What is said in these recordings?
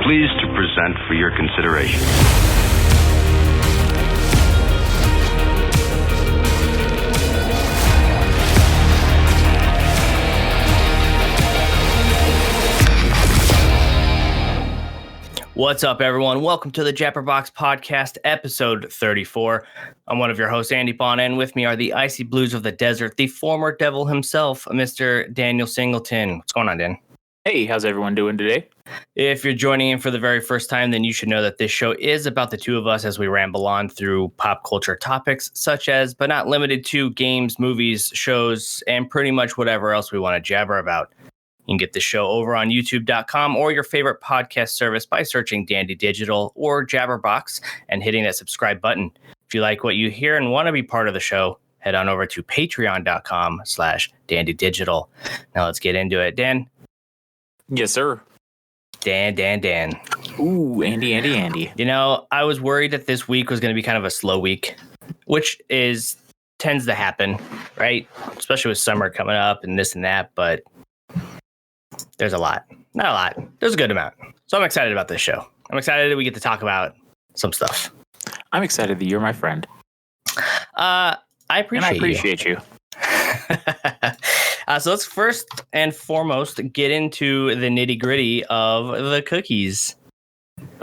pleased to present for your consideration. What's up, everyone? Welcome to the Japperbox Podcast, episode 34. I'm one of your hosts, Andy Bon, and with me are the Icy Blues of the Desert, the former devil himself, Mr. Daniel Singleton. What's going on, Dan? Hey, how's everyone doing today? If you're joining in for the very first time, then you should know that this show is about the two of us as we ramble on through pop culture topics, such as, but not limited to, games, movies, shows, and pretty much whatever else we want to jabber about. You can get the show over on youtube.com or your favorite podcast service by searching Dandy Digital or Jabberbox and hitting that subscribe button. If you like what you hear and want to be part of the show, head on over to patreon.com/dandydigital. Now let's get into it. Dan? Yes, sir. Dan. Ooh, Andy. You know, I was worried that this week was going to be kind of a slow week, which tends to happen, right? Especially with summer coming up and this and that, but there's a lot. Not a lot. There's a good amount. So I'm excited about this show. I'm excited that we get to talk about some stuff. I'm excited that you're my friend. I appreciate you. So let's first and foremost get into the nitty gritty of the cookies.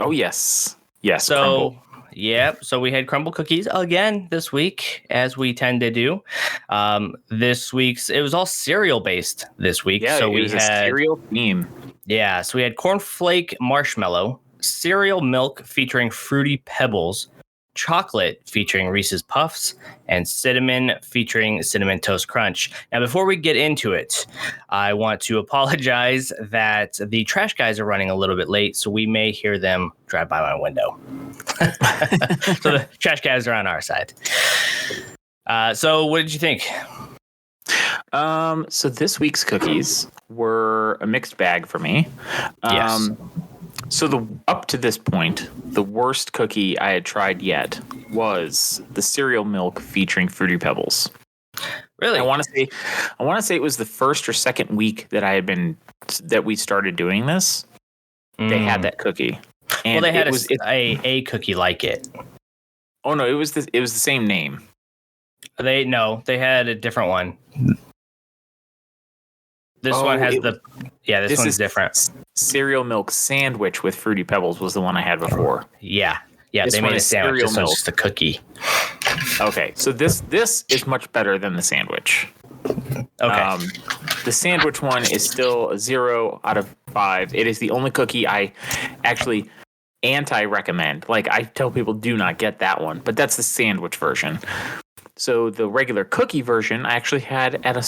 Oh, yes. Yes. So, crumble. Yep. So we had crumble cookies again this week, as we tend to do. This week's, it was all cereal based this week. Yeah, so it was a cereal theme. Yeah. So we had cornflake marshmallow, cereal milk featuring Fruity Pebbles, chocolate featuring Reese's Puffs, and cinnamon featuring Cinnamon Toast Crunch. Now, before we get into it, I want to apologize that the trash guys are running a little bit late, so we may hear them drive by my window. So the trash guys are on our side. So what did you think? So this week's cookies were a mixed bag for me. Yes. So up to this point, the worst cookie I had tried yet was the cereal milk featuring Fruity Pebbles. Really? I want to say it was the first or second week that we started doing this. They had that cookie. And well, they had a cookie like it. Oh no, it was the same name. They had a different one. This one has this one's different. Cereal milk sandwich with Fruity Pebbles was the one I had before. Yeah, they made a sandwich. This one's just a cookie. Okay, so this is much better than the sandwich. Okay. The sandwich one is still a 0 out of 5. It is the only cookie I actually anti-recommend. Like, I tell people do not get that one, but that's the sandwich version. So the regular cookie version I actually had at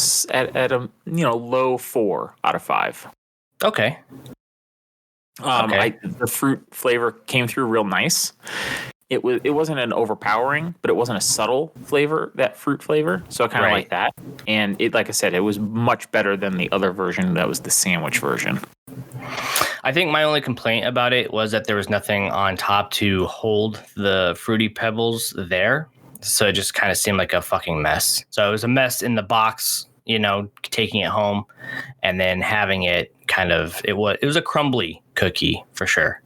a low 4 out of 5. Okay. The fruit flavor came through real nice. It wasn't an overpowering, but it wasn't a subtle flavor, that fruit flavor. So I kind of like that. And it, like I said, it was much better than the other version that was the sandwich version. I think my only complaint about it was that there was nothing on top to hold the Fruity Pebbles there. So it just kind of seemed like a fucking mess. So it was a mess in the box, taking it home and then having it it was a crumbly cookie for sure.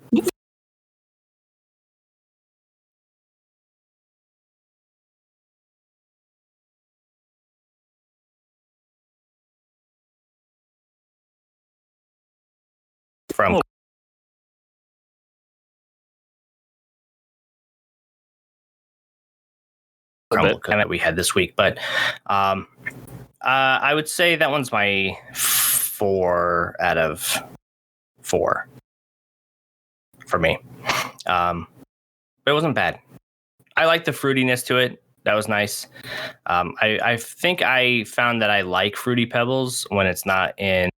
From crumble cookie that we had this week, but I would say that one's my 4 out of 4 for me. But it wasn't bad. I like the fruitiness to it. That was nice. I think I found that I like Fruity Pebbles when it's not on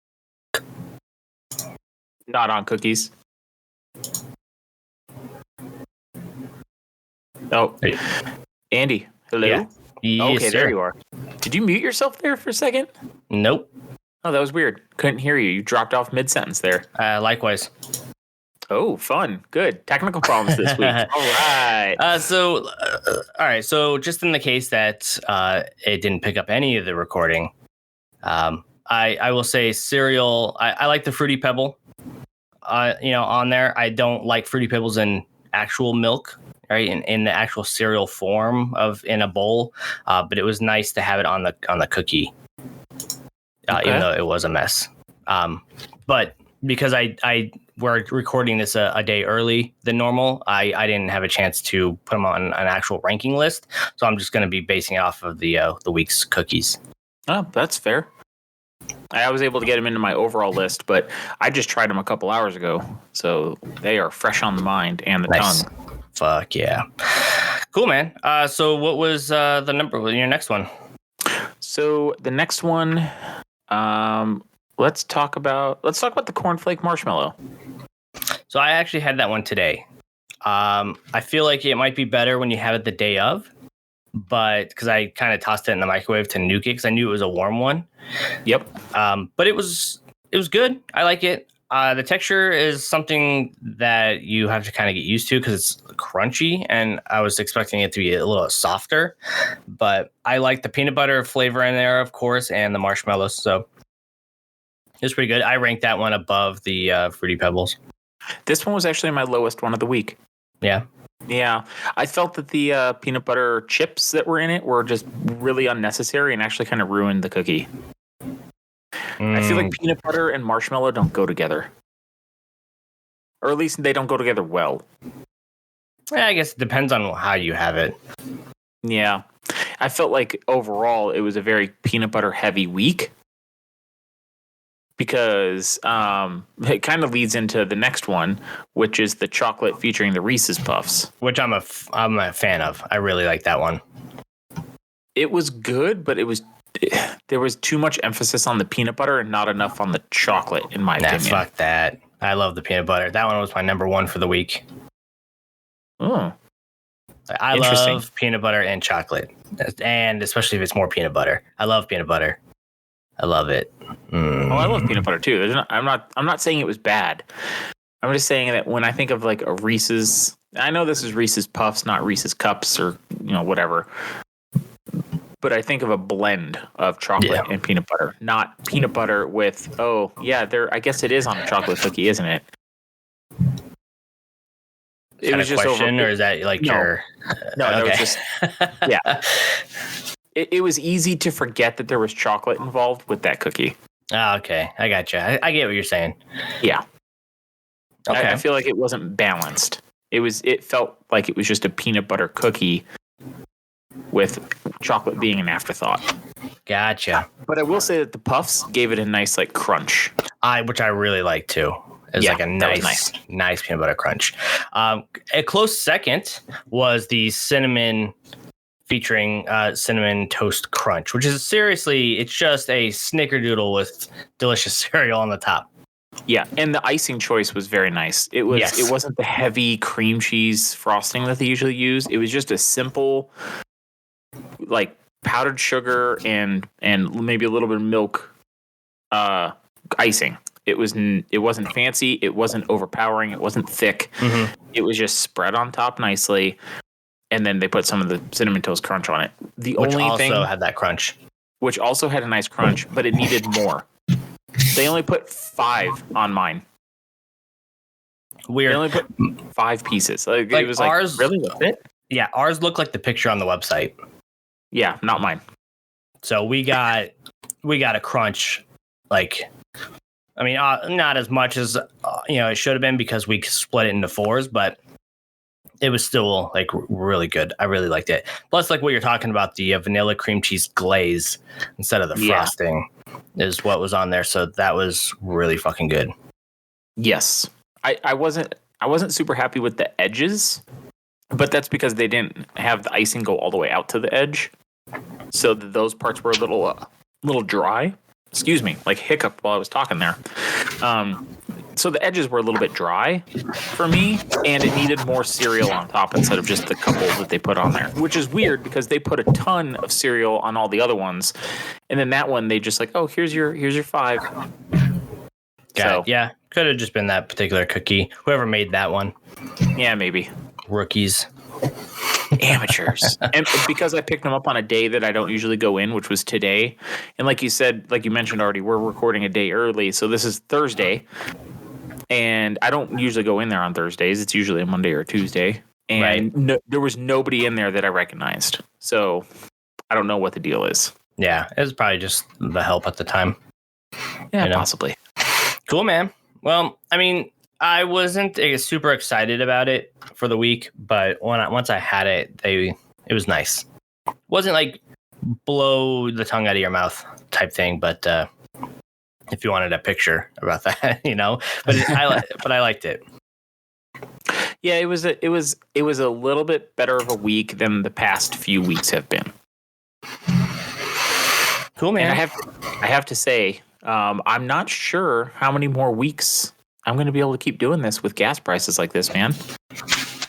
cookies. Oh, hey. Andy, hello? Yeah. Yes, okay, sir. There you are. Did you mute yourself there for a second? Nope. Oh, that was weird. Couldn't hear you. You dropped off mid-sentence there. Likewise. Oh, fun. Good. Technical problems this week. All right. All right. So just in the case that it didn't pick up any of the recording, I will say cereal. I like the Fruity Pebble. on there. I don't like Fruity Pebbles in actual milk, right? In the actual cereal form in a bowl. But it was nice to have it on the cookie, even though it was a mess. But because we're recording this a day early than normal, I didn't have a chance to put them on an actual ranking list. So I'm just going to be basing it off of the week's cookies. Oh, that's fair. I was able to get them into my overall list, but I just tried them a couple hours ago, so they are fresh on the mind and the tongue. Fuck yeah. Cool, man. So what was the number with your next one? So the next one, let's talk about the cornflake marshmallow. So I actually had that one today. I feel like it might be better when you have it the day of, but because I kind of tossed it in the microwave to nuke it because I knew it was a warm one. Yep. But it was good. I like it. The texture is something that you have to kind of get used to because it's crunchy, and I was expecting it to be a little softer. But I like the peanut butter flavor in there, of course, and the marshmallows. So it's pretty good. I ranked that one above the Fruity Pebbles. This one was actually my lowest one of the week. Yeah. Yeah, I felt that the peanut butter chips that were in it were just really unnecessary and actually kind of ruined the cookie. I feel like peanut butter and marshmallow don't go together. Or at least they don't go together well. Yeah, I guess it depends on how you have it. Yeah. I felt like overall it was a very peanut butter heavy week. Because it kind of leads into the next one, which is the chocolate featuring the Reese's Puffs. Which I'm a fan of. I really like that one. It was good, but there was too much emphasis on the peanut butter and not enough on the chocolate, in my opinion. Fuck that. I love the peanut butter. That one was my number one for the week. Oh. I love peanut butter and chocolate. And especially if it's more peanut butter. I love peanut butter. I love it. Oh, I love peanut butter too. I'm not saying it was bad. I'm just saying that when I think of like a Reese's, I know this is Reese's Puffs, not Reese's Cups or whatever. But I think of a blend of chocolate and peanut butter, not peanut butter with I guess it is on a chocolate cookie, isn't it? It was just question, or is that like your? No, okay. That was just yeah. It was easy to forget that there was chocolate involved with that cookie. Oh, okay. I gotcha. I get what you're saying. Yeah. Okay. I feel like it wasn't balanced. It felt like it was just a peanut butter cookie with chocolate being an afterthought. Gotcha. But I will say that the Puffs gave it a nice like crunch. Which I really like too. It's like a nice peanut butter crunch. A close second was the cinnamon featuring Cinnamon Toast Crunch, which is seriously, it's just a snickerdoodle with delicious cereal on the top. Yeah, and the icing choice was very nice. It wasn't the heavy cream cheese frosting that they usually use. It was just a simple, like powdered sugar and maybe a little bit of milk icing. It wasn't fancy. It wasn't overpowering. It wasn't thick. Mm-hmm. It was just spread on top nicely. And then they put some of the Cinnamon Toast Crunch on it. Which also had that crunch. Which also had a nice crunch, but it needed more. They only put 5 on mine. Weird. They only put 5 pieces. Like it was ours, like, really? That's it? Yeah, ours looked like the picture on the website. Yeah, not mine. So we got a crunch, like, I mean, not as much as it should have been because we split it into 4s, but it was still like really good. I really liked it. Plus, like what you're talking about, the vanilla cream cheese glaze instead of the frosting is what was on there. So that was really fucking good. Yes, I wasn't super happy with the edges, but that's because they didn't have the icing go all the way out to the edge, so those parts were a little dry. Excuse me, like hiccup while I was talking there. So the edges were a little bit dry for me, and it needed more cereal on top instead of just the couple that they put on there, which is weird because they put a ton of cereal on all the other ones, and then that one they just like, oh, here's your 5. Yeah, could have just been that particular cookie. Whoever made that one. Yeah, maybe. Rookies. Amateurs. And because I picked them up on a day that I don't usually go in, which was today, and like you said, like you mentioned already, we're recording a day early, so this is Thursday. And I don't usually go in there on Thursdays. It's usually a Monday or a Tuesday. And there was nobody in there that I recognized. So I don't know what the deal is. Yeah, it was probably just the help at the time. Yeah, possibly. Cool, man. Well, I mean, I wasn't super excited about it for the week, but once I had it, it was nice. Wasn't like blow the tongue out of your mouth type thing, but if you wanted a picture about that, but I liked it. Yeah, it was a little bit better of a week than the past few weeks have been. Cool, man. And I have to say, I'm not sure how many more weeks I'm going to be able to keep doing this with gas prices like this, man.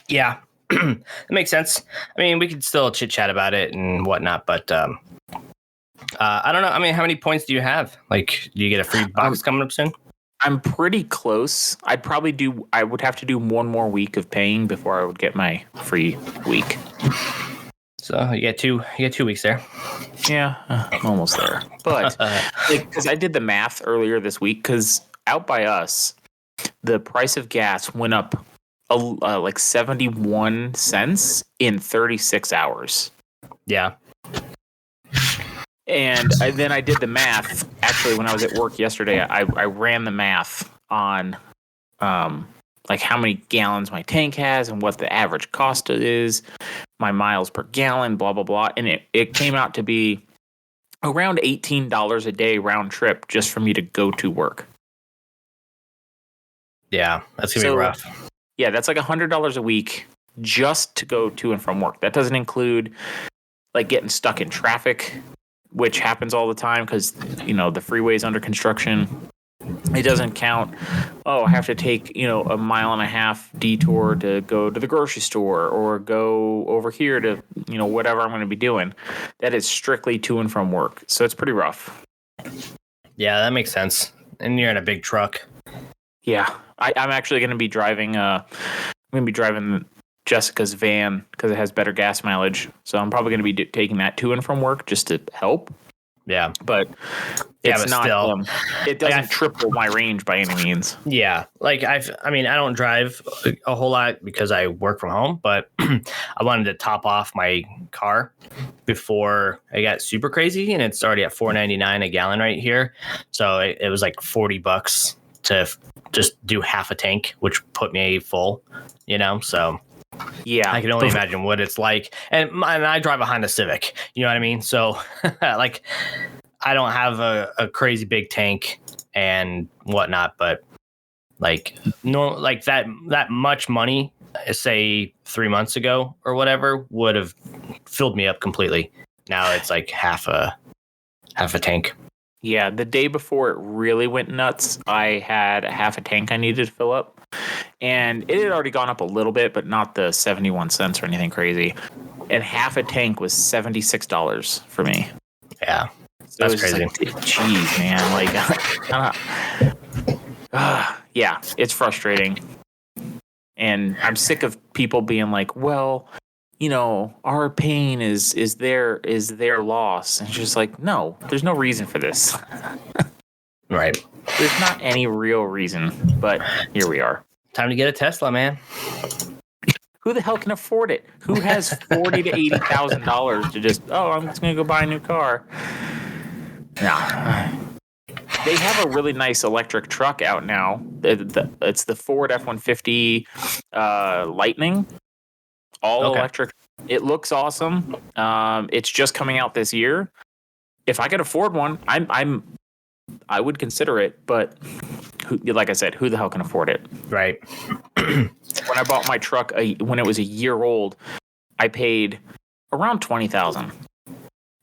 Yeah, it makes sense. I mean, we could still chit chat about it and whatnot, but I don't know. I mean, how many points do you have? Like, do you get a free box coming up soon? I'm pretty close. I would have to do one more week of paying before I would get my free week. So you get 2 weeks there. Yeah, I'm almost there. But because I did the math earlier this week, because out by us, the price of gas went up like 71 cents in 36 hours. Yeah. And then I did the math. Actually, when I was at work yesterday, I ran the math on like how many gallons my tank has and what the average cost is, my miles per gallon, blah, blah, blah. And it came out to be around $18 a day round trip just for me to go to work. Yeah, that's going to be rough. Yeah, that's like $100 a week just to go to and from work. That doesn't include like getting stuck in traffic, which happens all the time because, the freeway's under construction. It doesn't count, I have to take, a 1.5 mile detour to go to the grocery store or go over here to, whatever I'm going to be doing. That is strictly to and from work. So it's pretty rough. Yeah, that makes sense. And you're in a big truck. Yeah, I'm actually going to be driving, Jessica's van because it has better gas mileage. So I'm probably going to be taking that to and from work just to help. Yeah. But it's not, it doesn't triple my range by any means. Yeah. Like I don't drive a whole lot because I work from home, but I wanted to top off my car before I got super crazy, and it's already at $4.99 a gallon right here. So it was like $40 to just do half a tank, which put me full, so yeah, I can only imagine what it's like. And I drive a Honda Civic, you know what I mean? So like I don't have a crazy big tank and whatnot, but like that much money, say 3 months ago or whatever, would have filled me up completely. Now it's like half a tank. Yeah, the day before it really went nuts, I had half a tank I needed to fill up. And it had already gone up a little bit, but not the 71 cents or anything crazy. And half a tank was $76 for me. Yeah, so that's crazy. Jeez, man. Yeah, it's frustrating. And I'm sick of people being like, well, our pain is their loss. And it's just like, no, there's no reason for this. Right. There's not any real reason, but here we are. Time to get a Tesla, man. Who the hell can afford it? Who has $40,000 to $80,000 to just, I'm just going to go buy a new car? Nah. They have a really nice electric truck out now. It's the Ford F-150 Lightning. All electric. It looks awesome. It's just coming out this year. If I could afford one, I would consider it, but like I said, who the hell can afford it? Right. When I bought my truck when it was a year old, I paid around $20,000,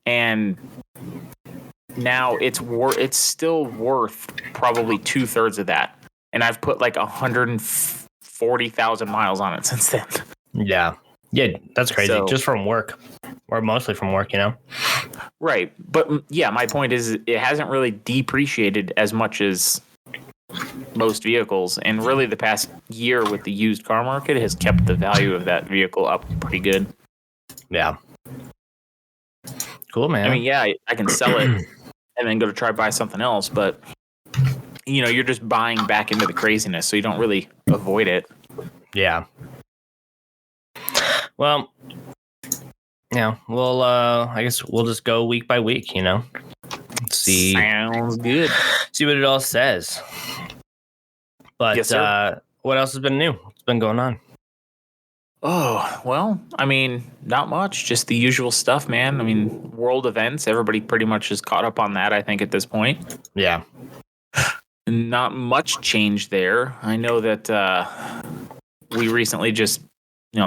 and now it's still worth probably 2/3 of that, and I've put like 140,000 miles on it since then. Yeah, that's crazy. So, just from work. Or mostly from work, Right. But yeah, my point is it hasn't really depreciated as much as most vehicles. And really the past year with the used car market has kept the value of that vehicle up pretty good. Yeah. Cool, man. I mean, yeah, I can sell it and then go to try to buy something else. But you're just buying back into the craziness, so you don't really avoid it. Yeah. Well, yeah. Well, I guess we'll just go week by week. See. Sounds good. See what it all says. But Yes, sir. What else has been new? What's been going on? Oh, well, I mean, not much. Just the usual stuff, man. I mean, world events. Everybody pretty much is caught up on that, I think, at this point. Yeah. Not much change there. I know that we recently just,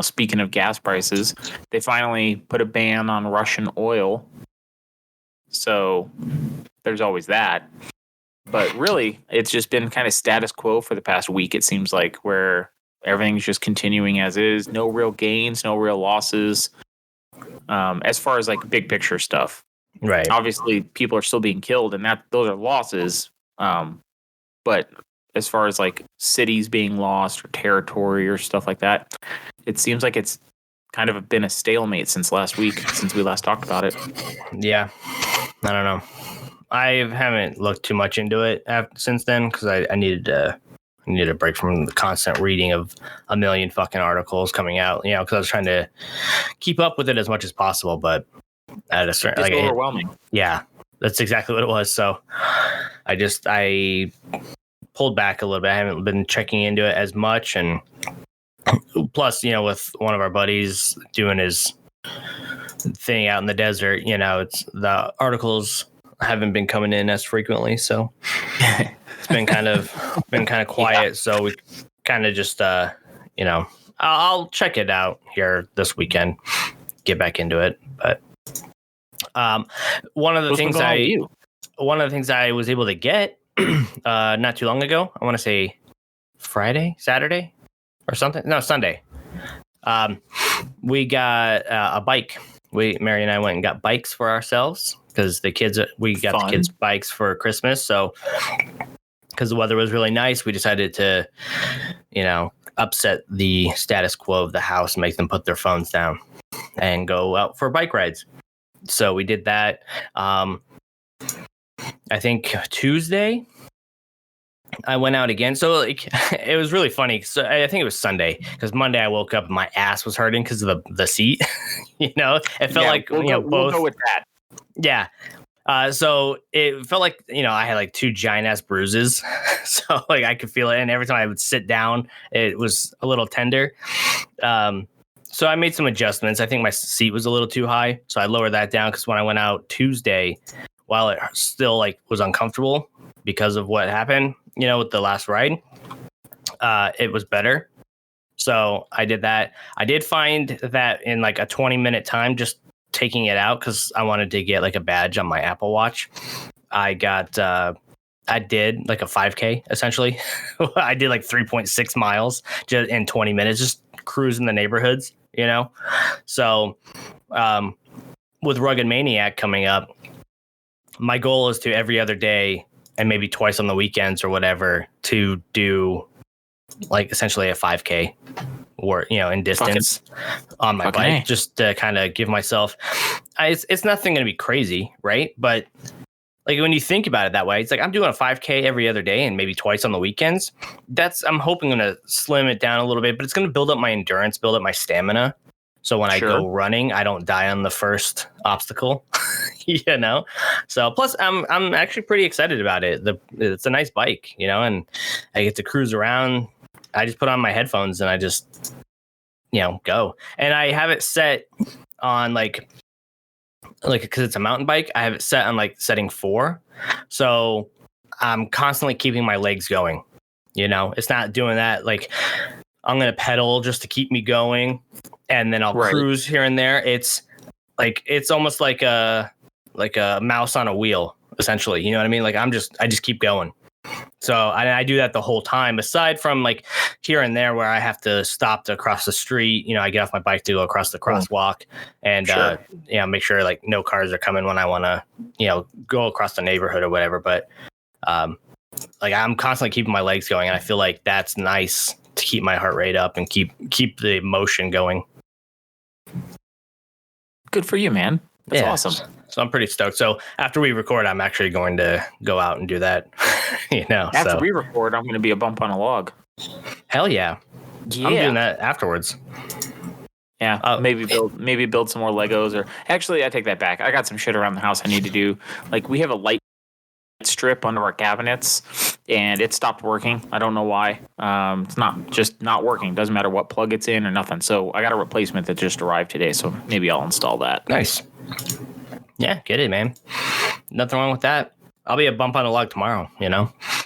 speaking of gas prices, they finally put a ban on Russian oil. So there's always that. But really, it's just been kind of status quo for the past week, it seems like, where everything's just continuing as is. No real gains, no real losses. As far as like big picture stuff. Right. Obviously, people are still being killed, and those are losses. But as far as like cities being lost or territory or stuff like that, it seems like it's kind of been a stalemate since last week, since we last talked about it. Yeah. I don't know. I haven't looked too much into it since then because I needed a break from the constant reading of a million fucking articles coming out, because I was trying to keep up with it as much as possible, but at a certain It's overwhelming. Yeah, that's exactly what it was. So I pulled back a little bit. I haven't been checking into it as much, and plus, with one of our buddies doing his thing out in the desert, it's the articles haven't been coming in as frequently, so it's been kind of quiet. Yeah. So we kind of just I'll check it out here this weekend, get back into it. But one of the things I was able to get not too long ago, I want to say Saturday or something. No, Sunday. We got a bike. Mary and I went and got bikes for ourselves because we got the kids bikes for Christmas. So because the weather was really nice, we decided to, upset the status quo of the house and make them put their phones down and go out for bike rides. So we did that. I think Tuesday I went out again. So it was really funny. So I think it was Sunday because Monday I woke up and my ass was hurting because of the seat. It felt like both. We'll go with that. Yeah. So it felt like I had like two giant ass bruises, so like I could feel it, and every time I would sit down, it was a little tender. So I made some adjustments. I think my seat was a little too high, so I lowered that down because when I went out Tuesday, while it still like was uncomfortable because of what happened, with the last ride, it was better. So I did that. I did find that in like a 20-minute time, just taking it out because I wanted to get like a badge on my Apple Watch. I did like a 5K essentially. I did like 3.6 miles just in 20 minutes, just cruising the neighborhoods, So with Rugged Maniac coming up, my goal is to every other day and maybe twice on the weekends or whatever to do like essentially a 5K or in distance on my bike, just to kind of give myself it's nothing going to be crazy, right? But like when you think about it that way, it's like I'm doing a 5K every other day and maybe twice on the weekends. I'm hoping going to slim it down a little bit, but it's going to build up my endurance, build up my stamina, so when I go running, I don't die on the first obstacle. So plus I'm actually pretty excited about it. It's a nice bike, and I get to cruise around. I just put on my headphones and I just, go. And I have it set on like because it's a mountain bike, I have it set on like setting 4. So I'm constantly keeping my legs going. It's not doing that. Like I'm going to pedal just to keep me going and then I'll cruise here and there. It's like, it's almost like a mouse on a wheel, essentially. You know what I mean? Like I just keep going. So I do that the whole time, aside from like here and there where I have to stop to cross the street. I get off my bike to go across the crosswalk and, make sure like no cars are coming when I want to, go across the neighborhood or whatever. But like I'm constantly keeping my legs going. And I feel like that's nice to keep my heart rate up and keep the motion going. Good for you, man. That's awesome. So I'm pretty stoked. So after we record, I'm actually going to go out and do that. After we record, I'm going to be a bump on a log. Hell yeah. I'm doing that afterwards. Yeah, maybe build some more Legos, or actually, I take that back. I got some shit around the house I need to do. Like, we have a light strip under our cabinets, and it stopped working. I don't know why. It's not working. Doesn't matter what plug it's in or nothing. So I got a replacement that just arrived today. So maybe I'll install that. Nice. Yeah, get it, man. Nothing wrong with that. I'll be a bump on a log tomorrow,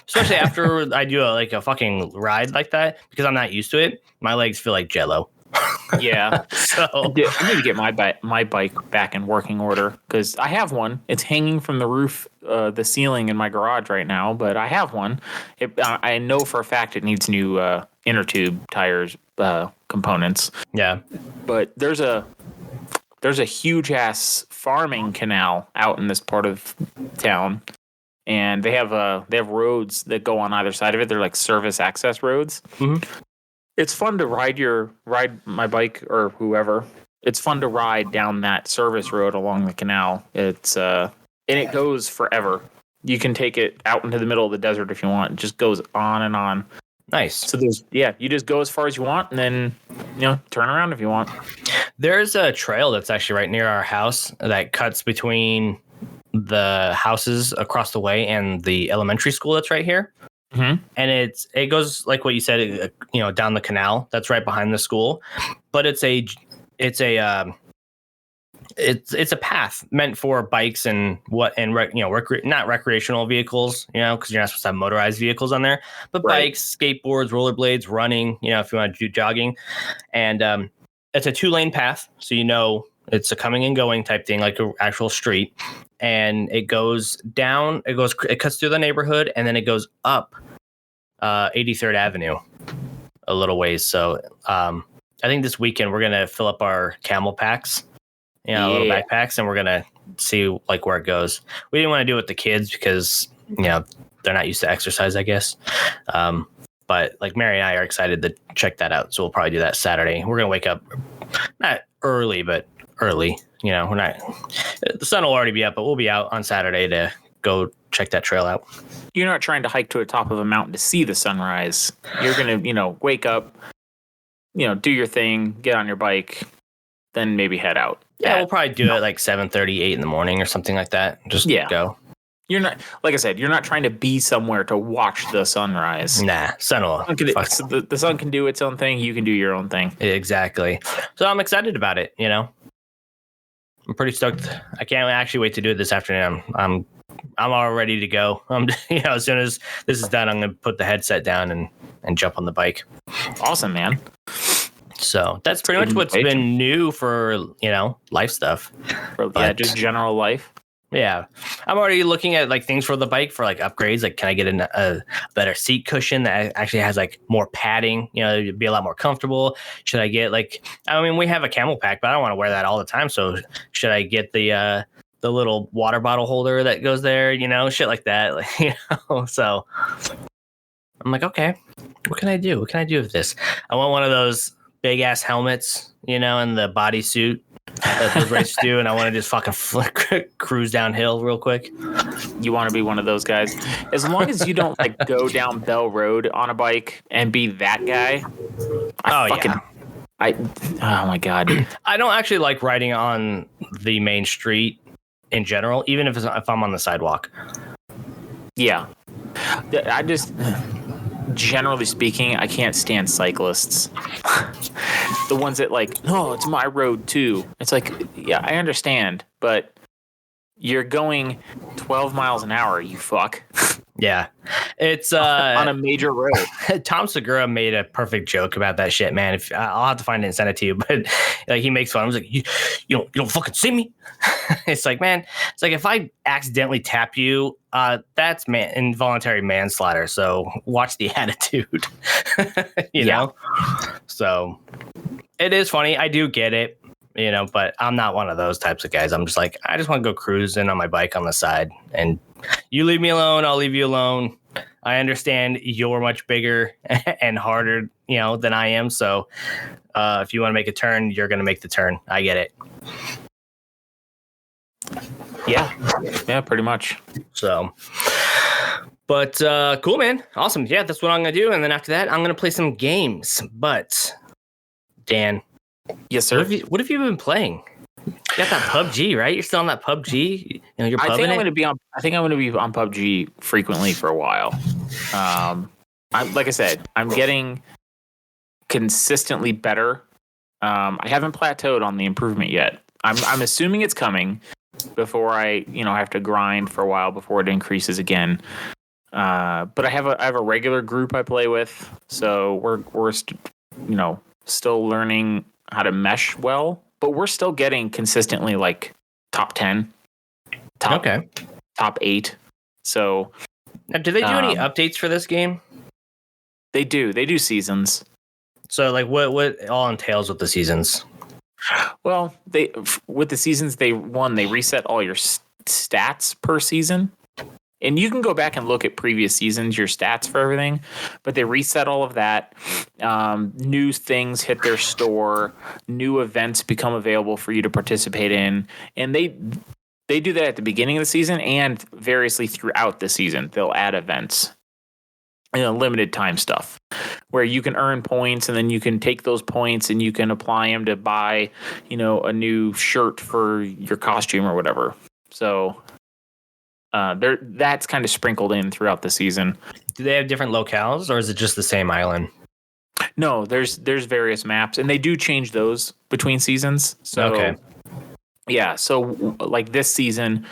especially after I do a fucking ride like that, because I'm not used to it. My legs feel like Jell-O. Yeah. So I need to get my bike back in working order, because I have one. It's hanging from the roof, the ceiling in my garage right now, but I have one. I know for a fact it needs new inner tube tires, components. Yeah. But there's a huge ass farming canal out in this part of town. And they have roads that go on either side of it. They're like service access roads. Mm-hmm. It's fun to ride my bike or whoever. It's fun to ride down that service road along the canal. It's and it goes forever. You can take it out into the middle of the desert if you want. It just goes on and on. Nice. So you just go as far as you want, and then turn around if you want. There's a trail that's actually right near our house that cuts between the houses across the way and the elementary school that's right here. Mm-hmm. And it goes like what you said, down the canal that's right behind the school, but it's a path meant for bikes and not recreational vehicles, because you're not supposed to have motorized vehicles on there, but right. Bikes, skateboards, rollerblades, running, if you want to do jogging, and it's a 2-lane path, so it's a coming and going type thing, like an actual street. And it goes down, it cuts through the neighborhood, and then it goes up 83rd Avenue a little ways. So I think this weekend we're going to fill up our camel packs, little backpacks, and we're going to see where it goes. We didn't want to do it with the kids because, they're not used to exercise, I guess. But Mary and I are excited to check that out. So we'll probably do that Saturday. We're going to wake up not early, but early. We're not. The sun will already be up, but we'll be out on Saturday to go check that trail out. You're not trying to hike to the top of a mountain to see the sunrise. You're gonna, wake up, do your thing, get on your bike, then maybe head out. Yeah, we'll probably do it 7:30, 8 in the morning or something like that. Just go. You're not, like I said, you're not trying to be somewhere to watch the sunrise. Nah, the sun can do its own thing. You can do your own thing. Exactly. So I'm excited about it. I'm pretty stoked. I can't actually wait to do it this afternoon. I'm all ready to go. As soon as this is done, I'm going to put the headset down and jump on the bike. Awesome, man. So that's pretty much what's been new for, life stuff. Just general life. Yeah. I'm already looking at things for the bike for upgrades. Can I get a better seat cushion that actually has more padding, to be a lot more comfortable? Should I get we have a camel pack, but I don't want to wear that all the time. So should I get the little water bottle holder that goes there, shit like that, so I'm okay, what can I do? What can I do with this? I want one of those big ass helmets, and the bodysuit that those races do, and I want to just fucking cruise downhill real quick. You want to be one of those guys, as long as you don't go down Bell Road on a bike and be that guy. Oh my god, I don't actually like riding on the main street in general, even if I'm on the sidewalk. Yeah, I just. Generally speaking, I can't stand cyclists. The ones that it's my road too. It's yeah, I understand, but you're going 12 miles an hour, you fuck. Yeah. It's on a major road. Tom Segura made a perfect joke about that shit, man. If I'll have to find it and send it to you, but he makes fun. I was you don't fucking see me. It's man, it's if I accidentally tap you, that's involuntary manslaughter. So watch the attitude. you know. So it is funny. I do get it. But I'm not one of those types of guys. I'm just I just want to go cruising on my bike on the side, and you leave me alone, I'll leave you alone. I understand you're much bigger and harder, than I am. So if you want to make a turn, you're going to make the turn. I get it. Yeah, pretty much. So, but cool, man. Awesome. Yeah, that's what I'm going to do. And then after that, I'm going to play some games. But, Dan. Yes, sir. What have you been playing? You got that PUBG, right? You're still on that PUBG? You know, you're I think I'm going it? to be on. I think I'm going to be on PUBG frequently for a while. Like I said, I'm getting consistently better. I haven't plateaued on the improvement yet. I'm assuming it's coming before I have to grind for a while before it increases again. But I have a regular group I play with, so we're still learning how to mesh well, but we're still getting consistently like top 10, top 8. So now, do they do any updates for this game? They do seasons. So like what all entails with the seasons? Well, with the seasons they reset all your stats per season. And you can go back and look at previous seasons, your stats for everything, but they reset all of that. New things hit their store, new events become available for you to participate in, and they do that at the beginning of the season and variously throughout the season. They'll add events, limited time stuff, where you can earn points, and then you can take those points and you can apply them to buy, a new shirt for your costume or whatever. So. That's kind of sprinkled in throughout the season. Do they have different locales, or is it just the same island? No, there's various maps, and they do change those between seasons. So, okay. Yeah, so like this season,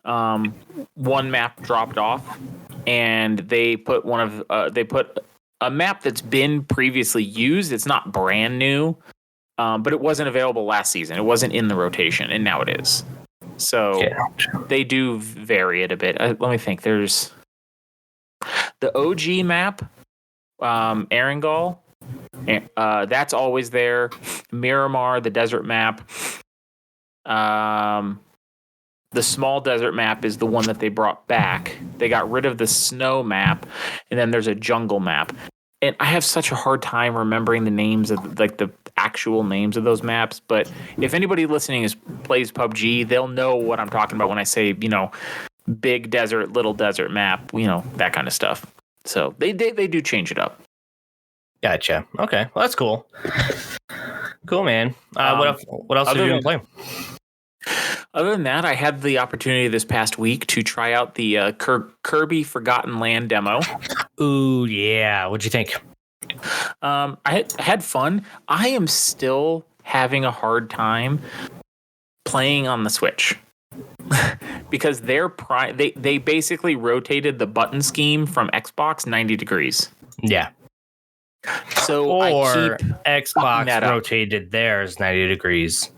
one map dropped off, and they put a map that's been previously used. It's not brand new, but it wasn't available last season. It wasn't in the rotation, and now it is. So they do vary it a bit. Let me think. There's the OG map, Erangel. That's always there. Miramar, the desert map. The small desert map is the one that they brought back. They got rid of the snow map, and then there's a jungle map. And I have such a hard time remembering the names of the actual names of those maps. But if anybody listening plays PUBG, they'll know what I'm talking about when I say, big desert, little desert map, that kind of stuff. So they do change it up. Gotcha. Okay. Well, that's cool. Cool, man. What else have you been playing? Other than that, I had the opportunity this past week to try out the Kirby Forgotten Land demo. Ooh, yeah. What'd you think? I had fun. I am still having a hard time playing on the Switch because they basically rotated the button scheme from Xbox 90 degrees. Yeah. So Xbox rotated theirs 90 degrees.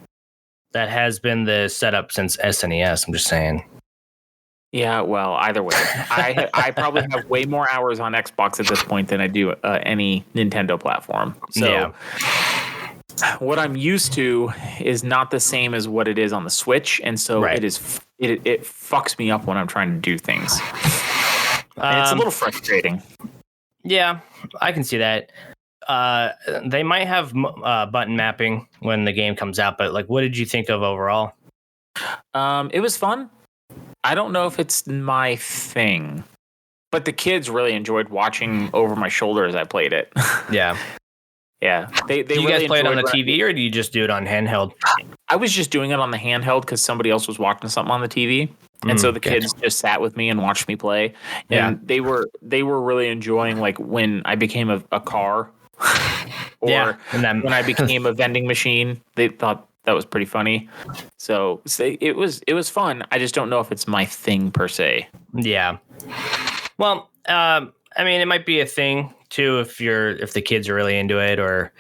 That has been the setup since SNES. I'm just saying. Yeah, well, either way, I probably have way more hours on Xbox at this point than I do any Nintendo platform. So yeah. What I'm used to is not the same as what it is on the Switch, and so it fucks me up when I'm trying to do things. And it's a little frustrating. Yeah, I can see that. They might have button mapping when the game comes out, but what did you think of overall? It was fun. I don't know if it's my thing, but the kids really enjoyed watching over my shoulder as I played it. Yeah. Yeah. Do you guys play it on the TV, or do you just do it on handheld? I was just doing it on the handheld because somebody else was watching something on the TV. And so the kids just sat with me and watched me play. And they were really enjoying when I became a car or when I became a vending machine. They thought that was pretty funny. So it was fun. I just don't know if it's my thing per se. Yeah. Well, I mean, it might be a thing too if the kids are really into it, or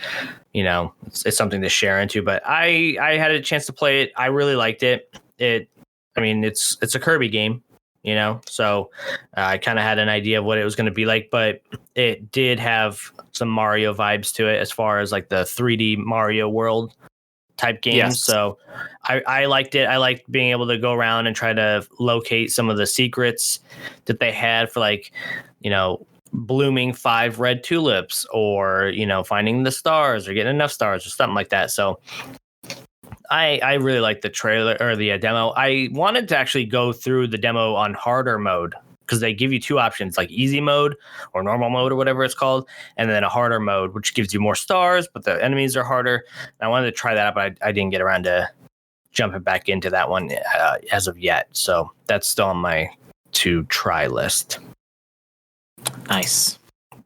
it's something to share into. But I had a chance to play it. I really liked it. It's a Kirby game, so I kind of had an idea of what it was going to be like, but it did have some Mario vibes to it as far as the 3D Mario World type games. Yes. So I liked it. I liked being able to go around and try to locate some of the secrets that they had for blooming 5 red tulips, or finding the stars or getting enough stars or something like that. So I really like the trailer or the demo. I wanted to actually go through the demo on harder mode because they give you two options, like easy mode or normal mode or whatever it's called, and then a harder mode, which gives you more stars, but the enemies are harder. And I wanted to try that out, but I didn't get around to jumping back into that one as of yet. So that's still on my to try list. Nice.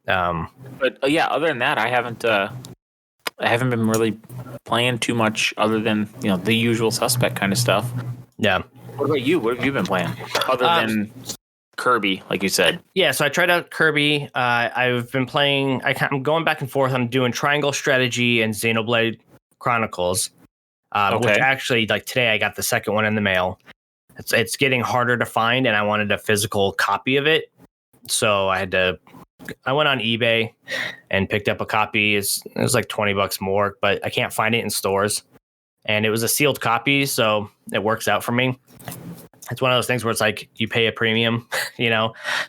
But yeah, other than that, I haven't been really playing too much other than, the usual suspect kind of stuff. Yeah. What about you? What have you been playing other than Kirby, like you said? Yeah, so I tried out Kirby. I've been playing. I'm going back and forth. I'm doing Triangle Strategy and Xenoblade Chronicles, which actually, like today, I got the second one in the mail. It's getting harder to find, and I wanted a physical copy of it, so I went on eBay and picked up a copy. It was like $20 more, but I can't find it in stores, and it was a sealed copy, so it works out for me. It's one of those things where it's like you pay a premium,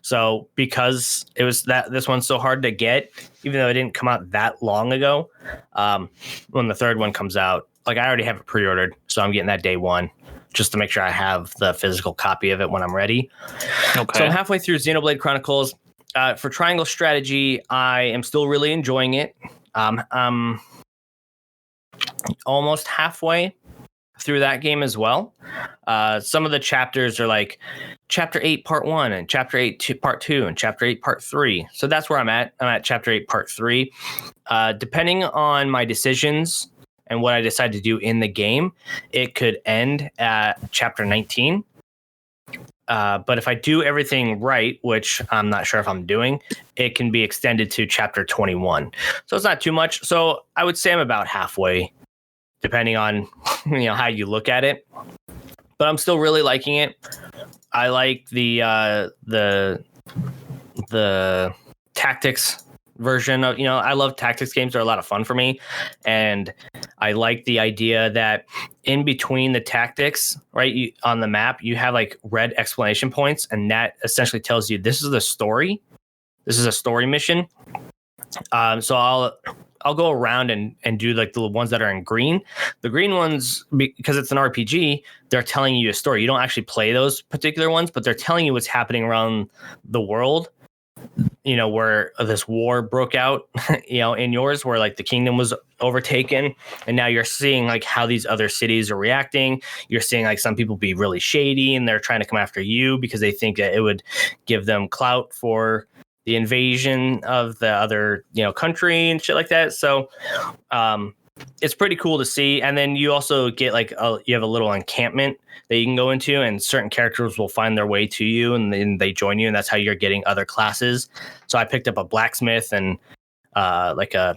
So because it was this one's so hard to get, even though it didn't come out that long ago, when the third one comes out, like I already have it pre-ordered, so I'm getting that day one just to make sure I have the physical copy of it when I'm ready. Okay. So I'm halfway through Xenoblade Chronicles. For Triangle Strategy, I am still really enjoying it. I'm almost halfway through that game as well. Some of the chapters are like Chapter 8 Part 1 and Chapter 8 Part 2 and Chapter 8 Part 3. So that's where I'm at. I'm at Chapter 8 Part 3. Depending on my decisions and what I decide to do in the game, it could end at Chapter 19. But if I do everything right, which I'm not sure if I'm doing, it can be extended to Chapter 21. So it's not too much. So I would say I'm about halfway, depending on how you look at it. But I'm still really liking it. I like the tactics version of, I love tactics games. They're a lot of fun for me. And I like the idea that in between the tactics, right, on the map, you have like red exclamation points. And that essentially tells you this is the story. This is a story mission. So I'll go around and do like the ones that are in green. The green ones, because it's an RPG, they're telling you a story. You don't actually play those particular ones, but they're telling you what's happening around the world. Where this war broke out, in yours, where like the kingdom was overtaken, and now you're seeing like how these other cities are reacting. You're seeing like some people be really shady and they're trying to come after you because they think that it would give them clout for the invasion of the other, country and shit like that. So, it's pretty cool to see. And then you also get like you have a little encampment that you can go into, and certain characters will find their way to you, and then they join you, and that's how you're getting other classes. So I picked up a blacksmith and like a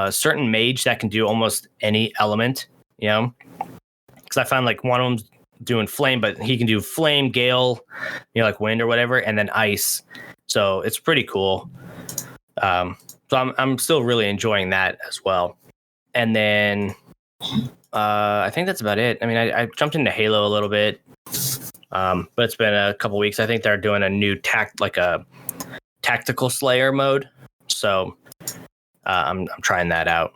certain mage that can do almost any element, because I found like one of them's doing flame, but he can do flame, gale, like wind or whatever, and then ice. So it's pretty cool. So I'm still really enjoying that as well. And then I think that's about it. I mean, I jumped into Halo a little bit, but it's been a couple weeks. I think they're doing a new a tactical Slayer mode. So I'm trying that out.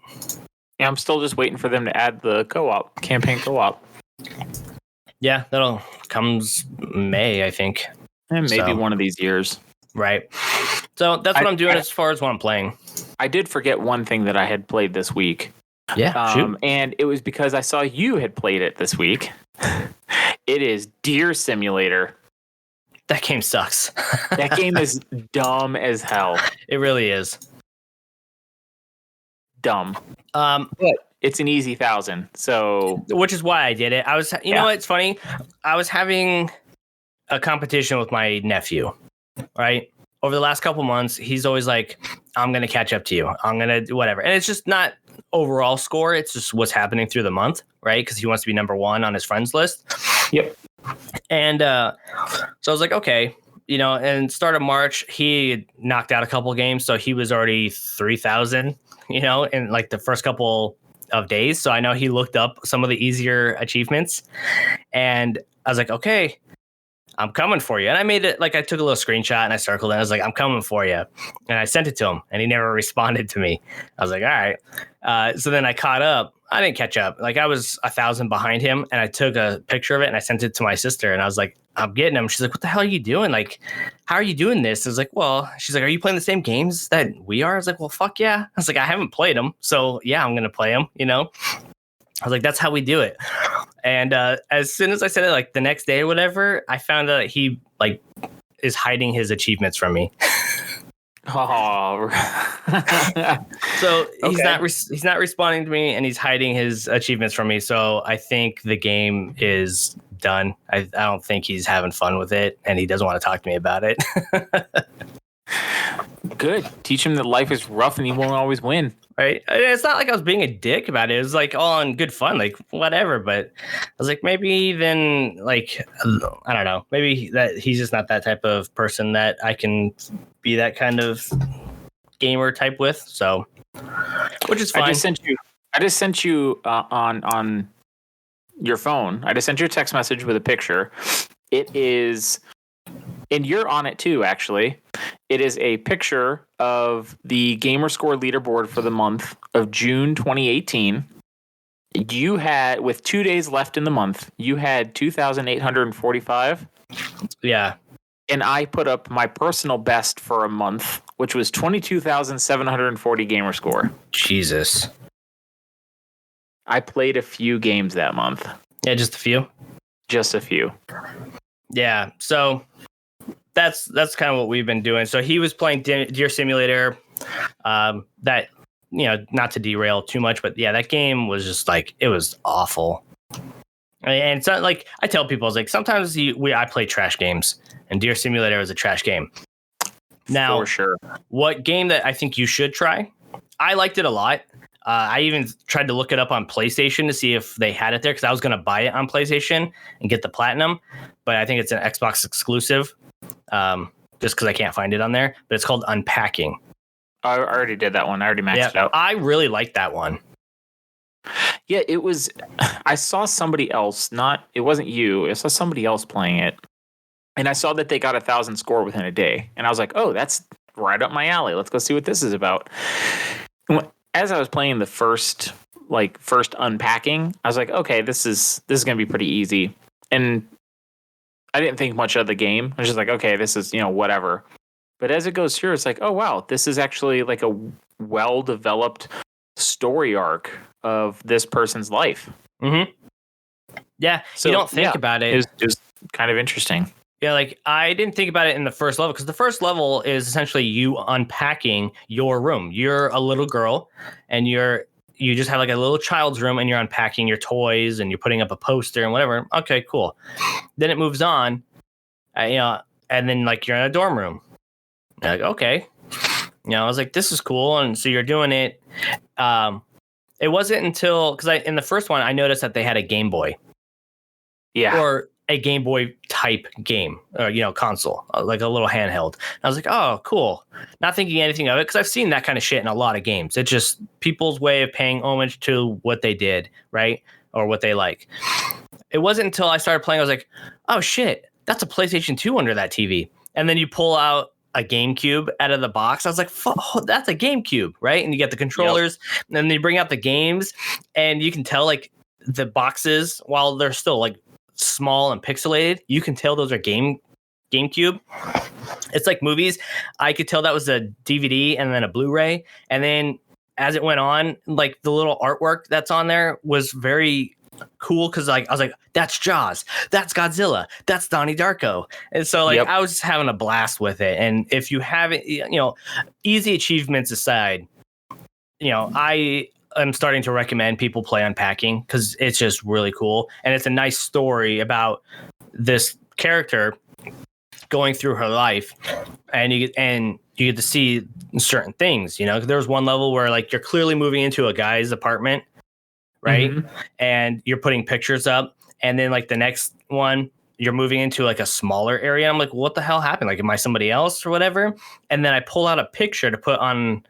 Yeah, I'm still just waiting for them to add the campaign co-op. Yeah, that'll comes May, I think. And maybe one of these years. Right. So that's what I'm doing as far as what I'm playing. I did forget one thing that I had played this week. Yeah, shoot. And it was because I saw you had played it this week. It is Deer Simulator. That game sucks. That game is dumb as hell. It really is. Dumb. But it's an easy 1,000. So, which is why I did it. I was, know what? It's funny. I was having a competition with my nephew, right? Over the last couple months, he's always like, I'm going to catch up to you. I'm going to do whatever. And it's just not overall score. It's just what's happening through the month, right? Because he wants to be number one on his friends list. Yep. And so I was like, okay, and start of March, he knocked out a couple games. So he was already 3,000, in like the first couple of days. So I know he looked up some of the easier achievements. And I was like, okay, I'm coming for you. And I made it like I took a little screenshot and I circled it. I was like, I'm coming for you. And I sent it to him and he never responded to me. I was like, all right. So then I caught up. I didn't catch up. Like I was 1,000 behind him and I took a picture of it and I sent it to my sister and I was like, I'm getting him. She's like, what the hell are you doing? Like, how are you doing this? I was like, well, she's like, are you playing the same games that we are? I was like, well, fuck yeah. I was like, I haven't played them. So yeah, I'm going to play them, you know? I was like, that's how we do it. And as soon as I said it, like the next day or whatever, I found out that he like is hiding his achievements from me. Oh, so he's not responding to me, and he's hiding his achievements from me. So I think the game is done. I don't think he's having fun with it, and he doesn't want to talk to me about it. Good. Teach him that life is rough and he won't always win. Right? It's not like I was being a dick about it. It was like all in good fun, like whatever. But I was like, maybe then, like, I don't know. Maybe that he's just not that type of person that I can be that kind of gamer type with. So, which is fine. I just sent you on your phone. I just sent you a text message with a picture. It is, and you're on it too, actually. It is a picture of the Gamerscore leaderboard for the month of June 2018. You had, with 2 days left in the month, you had 2,845. Yeah. And I put up my personal best for a month, which was 22,740 Gamerscore. Jesus. I played a few games that month. Yeah, just a few. Just a few. Yeah. So that's kind of what we've been doing. So he was playing Deer Simulator. That, you know, not to derail too much, but yeah, that game was just like, it was awful. And it's not like, I tell people, I was like, sometimes I play trash games, and Deer Simulator is a trash game. Now, for sure. What game that I think you should try? I liked it a lot. I even tried to look it up on PlayStation to see if they had it there, because I was going to buy it on PlayStation and get the Platinum, but I think it's an Xbox exclusive, just because I can't find it on there. But it's called Unpacking. I already did that one. I already maxed it out. I really liked that one. Yeah, it was. I saw somebody else. It wasn't you. I saw somebody else playing it, and I saw that they got 1,000 score within a day, and I was like, "Oh, that's right up my alley. Let's go see what this is about." As I was playing the first unpacking, I was like, "Okay, this is going to be pretty easy," and I didn't think much of the game. I was just like, "Okay, this is whatever." But as it goes through, it's like, "Oh wow, this is actually like a well-developed story arc of this person's life." Mm-hmm. Yeah, so you don't think about it. It was kind of interesting. Yeah, like I didn't think about it in the first level, because the first level is essentially you unpacking your room. You're a little girl, and you just have like a little child's room, and you're unpacking your toys, and you're putting up a poster and whatever. Okay, cool. Then it moves on, and then like you're in a dorm room. You're like, okay. I was like, this is cool. And so you're doing it. It wasn't until, because in the first one, I noticed that they had a Game Boy. Yeah. Or a Game Boy type game, or, console, like a little handheld. And I was like, oh, cool. Not thinking anything of it, because I've seen that kind of shit in a lot of games. It's just people's way of paying homage to what they did, right? Or what they like. It wasn't until I started playing, I was like, oh, shit, that's a PlayStation 2 under that TV. And then you pull out a GameCube out of the box. I was like, that's a GameCube, right? And you get the controllers, and then you bring out the games, and you can tell like the boxes, while they're still like small and pixelated, you can tell those are GameCube. It's like movies. I could tell that was a DVD and then a Blu-ray. And then as it went on, like the little artwork that's on there was very cool, because like I was like, that's Jaws, that's Godzilla, that's Donnie Darko. And so like I was having a blast with it. And if you haven't, easy achievements aside, I am starting to recommend people play Unpacking, because it's just really cool, and it's a nice story about this character going through her life, and you get to see certain things. There was one level where like you're clearly moving into a guy's apartment, right? Mm-hmm. And you're putting pictures up, and then like the next one, you're moving into like a smaller area. I'm like, what the hell happened? Like, am I somebody else or whatever? And then I pull out a picture to put on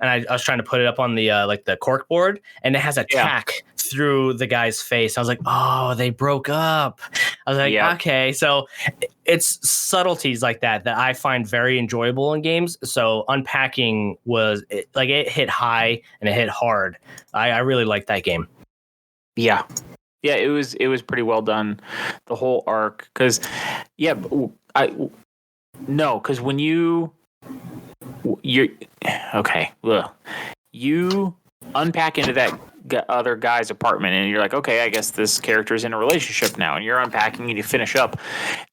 and I was trying to put it up on the like the cork board, and it has a tack through the guy's face. I was like, oh, they broke up. I was like, okay. So it's subtleties like that I find very enjoyable in games. So unpacking it hit high and it hit hard. I really like that game. Yeah. Yeah, it was pretty well done, the whole arc. Because when you're okay, well, you unpack into that other guy's apartment and you're like, okay, I guess this character's in a relationship now, and you're unpacking and you finish up.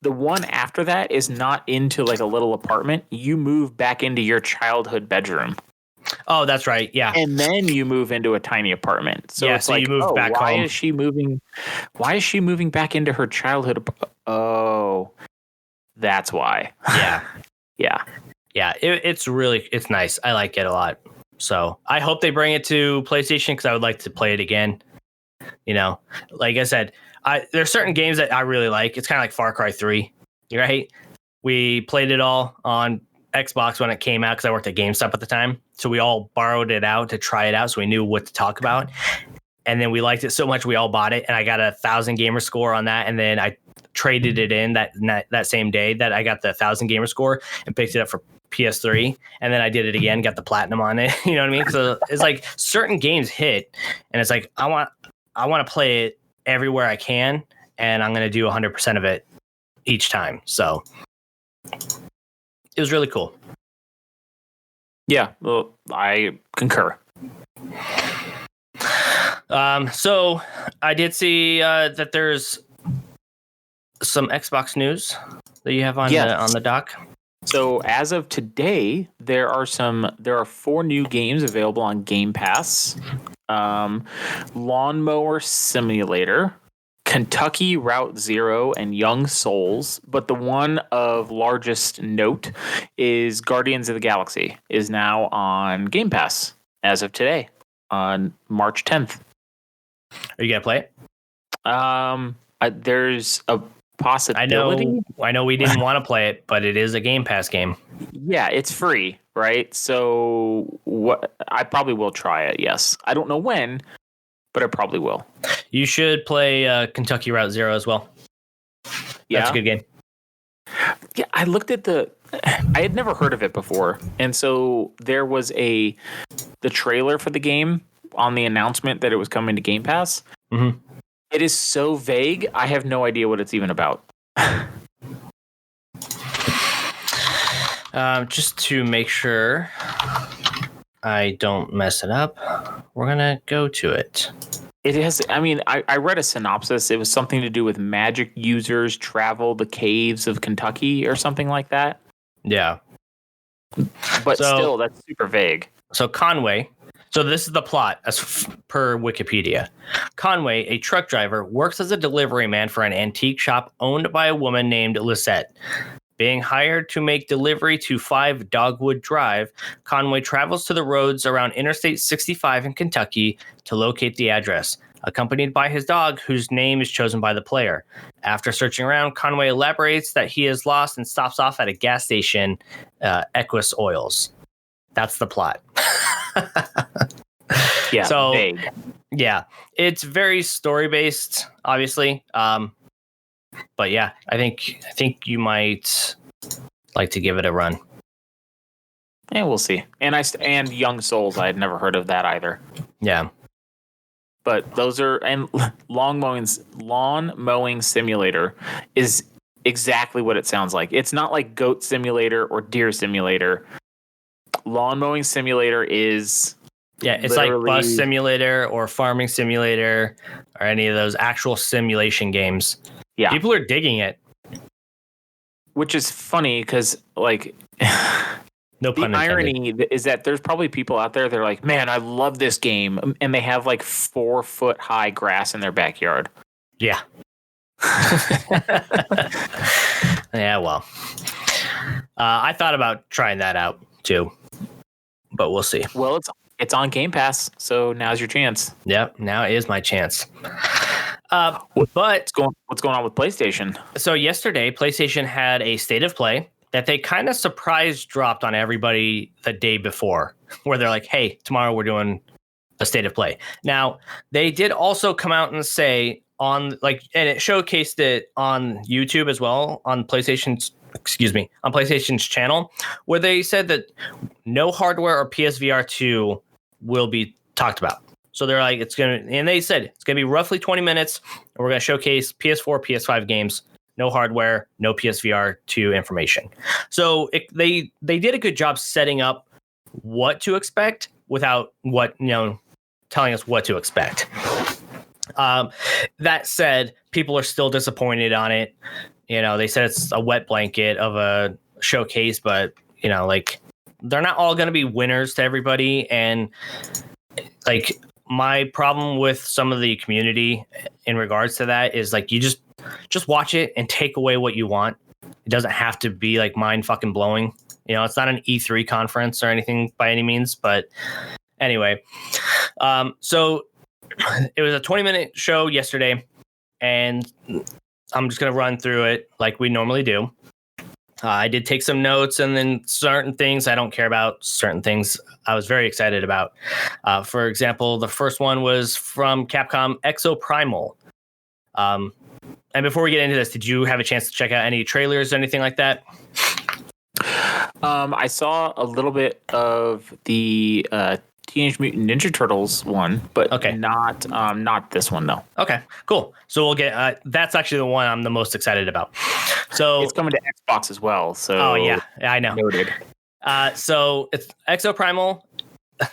The one after that is not into like a little apartment. You move back into your childhood bedroom. Oh, that's right. Yeah. And then you move into a tiny apartment. So it's like, you move back why home. is she moving back into her childhood? Oh, that's why. Yeah. Yeah. Yeah. It's nice. I like it a lot. So I hope they bring it to PlayStation because I would like to play it again. You know, like I said, there's certain games that I really like. It's kind of like Far Cry 3, right? We played it all on Xbox when it came out because I worked at GameStop at the time. So we all borrowed it out to try it out so we knew what to talk about. And then we liked it so much we all bought it, and I got 1,000 gamer score on that. And then I traded it in that same day that I got the 1,000 gamer score and picked it up for PS3. And then I did it again, got the platinum on it. You know what I mean? So it's like certain games hit, and it's like I want to play it everywhere I can, and I'm going to do 100% of it each time. So it was really cool. Yeah, well, I concur. So I did see that there's some Xbox news that you have on the dock. So as of today, there are 4 new games available on Game Pass. Lawnmower Simulator, Kentucky Route Zero, and Young Souls. But the one of largest note is Guardians of the Galaxy is now on Game Pass as of today on March 10th. Are you gonna play it? There's a possibility. I know we didn't want to play it, but it is a Game Pass game. Yeah, it's free, right? So I probably will try it. Yes, I don't know when, but I probably will. You should play Kentucky Route Zero as well. Yeah, that's a good game. Yeah, I looked at I had never heard of it before, and so there was the trailer for the game on the announcement that it was coming to Game Pass. Mm-hmm. It is so vague. I have no idea what it's even about. Just to make sure I don't mess it up, we're gonna go to it. It has. I mean, I read a synopsis. It was something to do with magic users travel the caves of Kentucky or something like that. Yeah, but still, that's super vague. So Conway. So this is the plot as per Wikipedia. Conway, a truck driver, works as a delivery man for an antique shop owned by a woman named Lisette. Being hired to make delivery to 5 Dogwood Drive, Conway travels to the roads around Interstate 65 in Kentucky to locate the address, accompanied by his dog, whose name is chosen by the player. After searching around, Conway elaborates that he is lost and stops off at a gas station, Equus Oils. That's the plot. Yeah. So, vague. Yeah, it's very story based, obviously. But yeah, I think you might like to give it a run. Yeah, we'll see. And Young Souls, I had never heard of that either. Yeah. But those are, and lawn mowing simulator is exactly what it sounds like. It's not like Goat Simulator or Deer Simulator. Lawn mowing simulator is it's like Bus Simulator or Farming Simulator or any of those actual simulation games. Yeah, people are digging it, which is funny because like no pun the intended. irony is that there's probably people out there that are like, man, I love this game, and they have like 4-foot high grass in their backyard. Yeah. Yeah, well, I thought about trying that out too, but we'll see. Well, it's on Game Pass, so now's your chance. Yep, now is my chance. But what's going on with PlayStation? So yesterday, PlayStation had a State of Play that they kind of surprise dropped on everybody the day before. where they're like, hey, tomorrow we're doing a state of play. Now, they did also come out and say and it showcased it on YouTube as well, on PlayStation's channel, where they said that no hardware or PSVR 2 will be talked about. So they're like, they said it's going to be roughly 20 minutes, and we're going to showcase PS4, PS5 games, no hardware, no PSVR 2 information. So they did a good job setting up what to expect without telling us what to expect. That said, people are still disappointed on it. They said it's a wet blanket of a showcase, but they're not all going to be winners to everybody. And my problem with some of the community in regards to that is you just watch it and take away what you want. It doesn't have to be mind fucking blowing. It's not an E3 conference or anything by any means, but anyway, so it was a 20-minute show yesterday, and I'm just going to run through it like we normally do. I did take some notes, and then certain things I don't care about, certain things I was very excited about. For example, the first one was from Capcom Exoprimal. And before we get into this, did you have a chance to check out any trailers or anything like that? I saw a little bit of the Teenage Mutant Ninja Turtles one, but not this one though. Okay, cool. So we'll get that's actually the one I'm the most excited about. So it's coming to Xbox as well. So oh yeah, I know. Noted. So it's Exoprimal.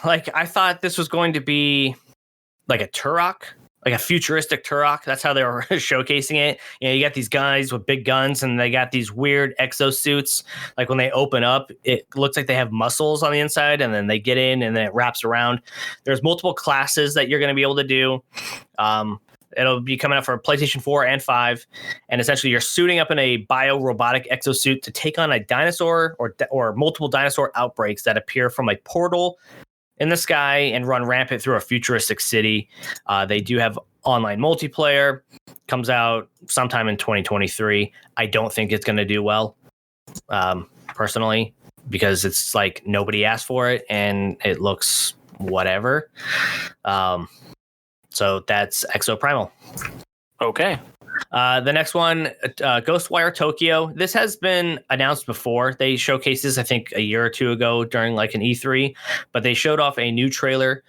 I thought this was going to be like a Turok, like a futuristic Turok. That's how they were showcasing it. You got these guys with big guns, and they got these weird exosuits. When they open up, it looks like they have muscles on the inside, and then they get in, and then it wraps around. There's multiple classes that you're going to be able to do. It'll be coming out for PlayStation 4 and 5, and essentially you're suiting up in a bio-robotic exosuit to take on a dinosaur or multiple dinosaur outbreaks that appear from a portal in the sky and run rampant through a futuristic city. They do have online multiplayer. Comes out sometime in 2023. I don't think it's going to do well, personally, because it's nobody asked for it and it looks whatever. So that's Exoprimal. Okay. The next one, Ghostwire Tokyo. This has been announced before. They showcased this, I think, a year or two ago during an E3, but they showed off a new trailer.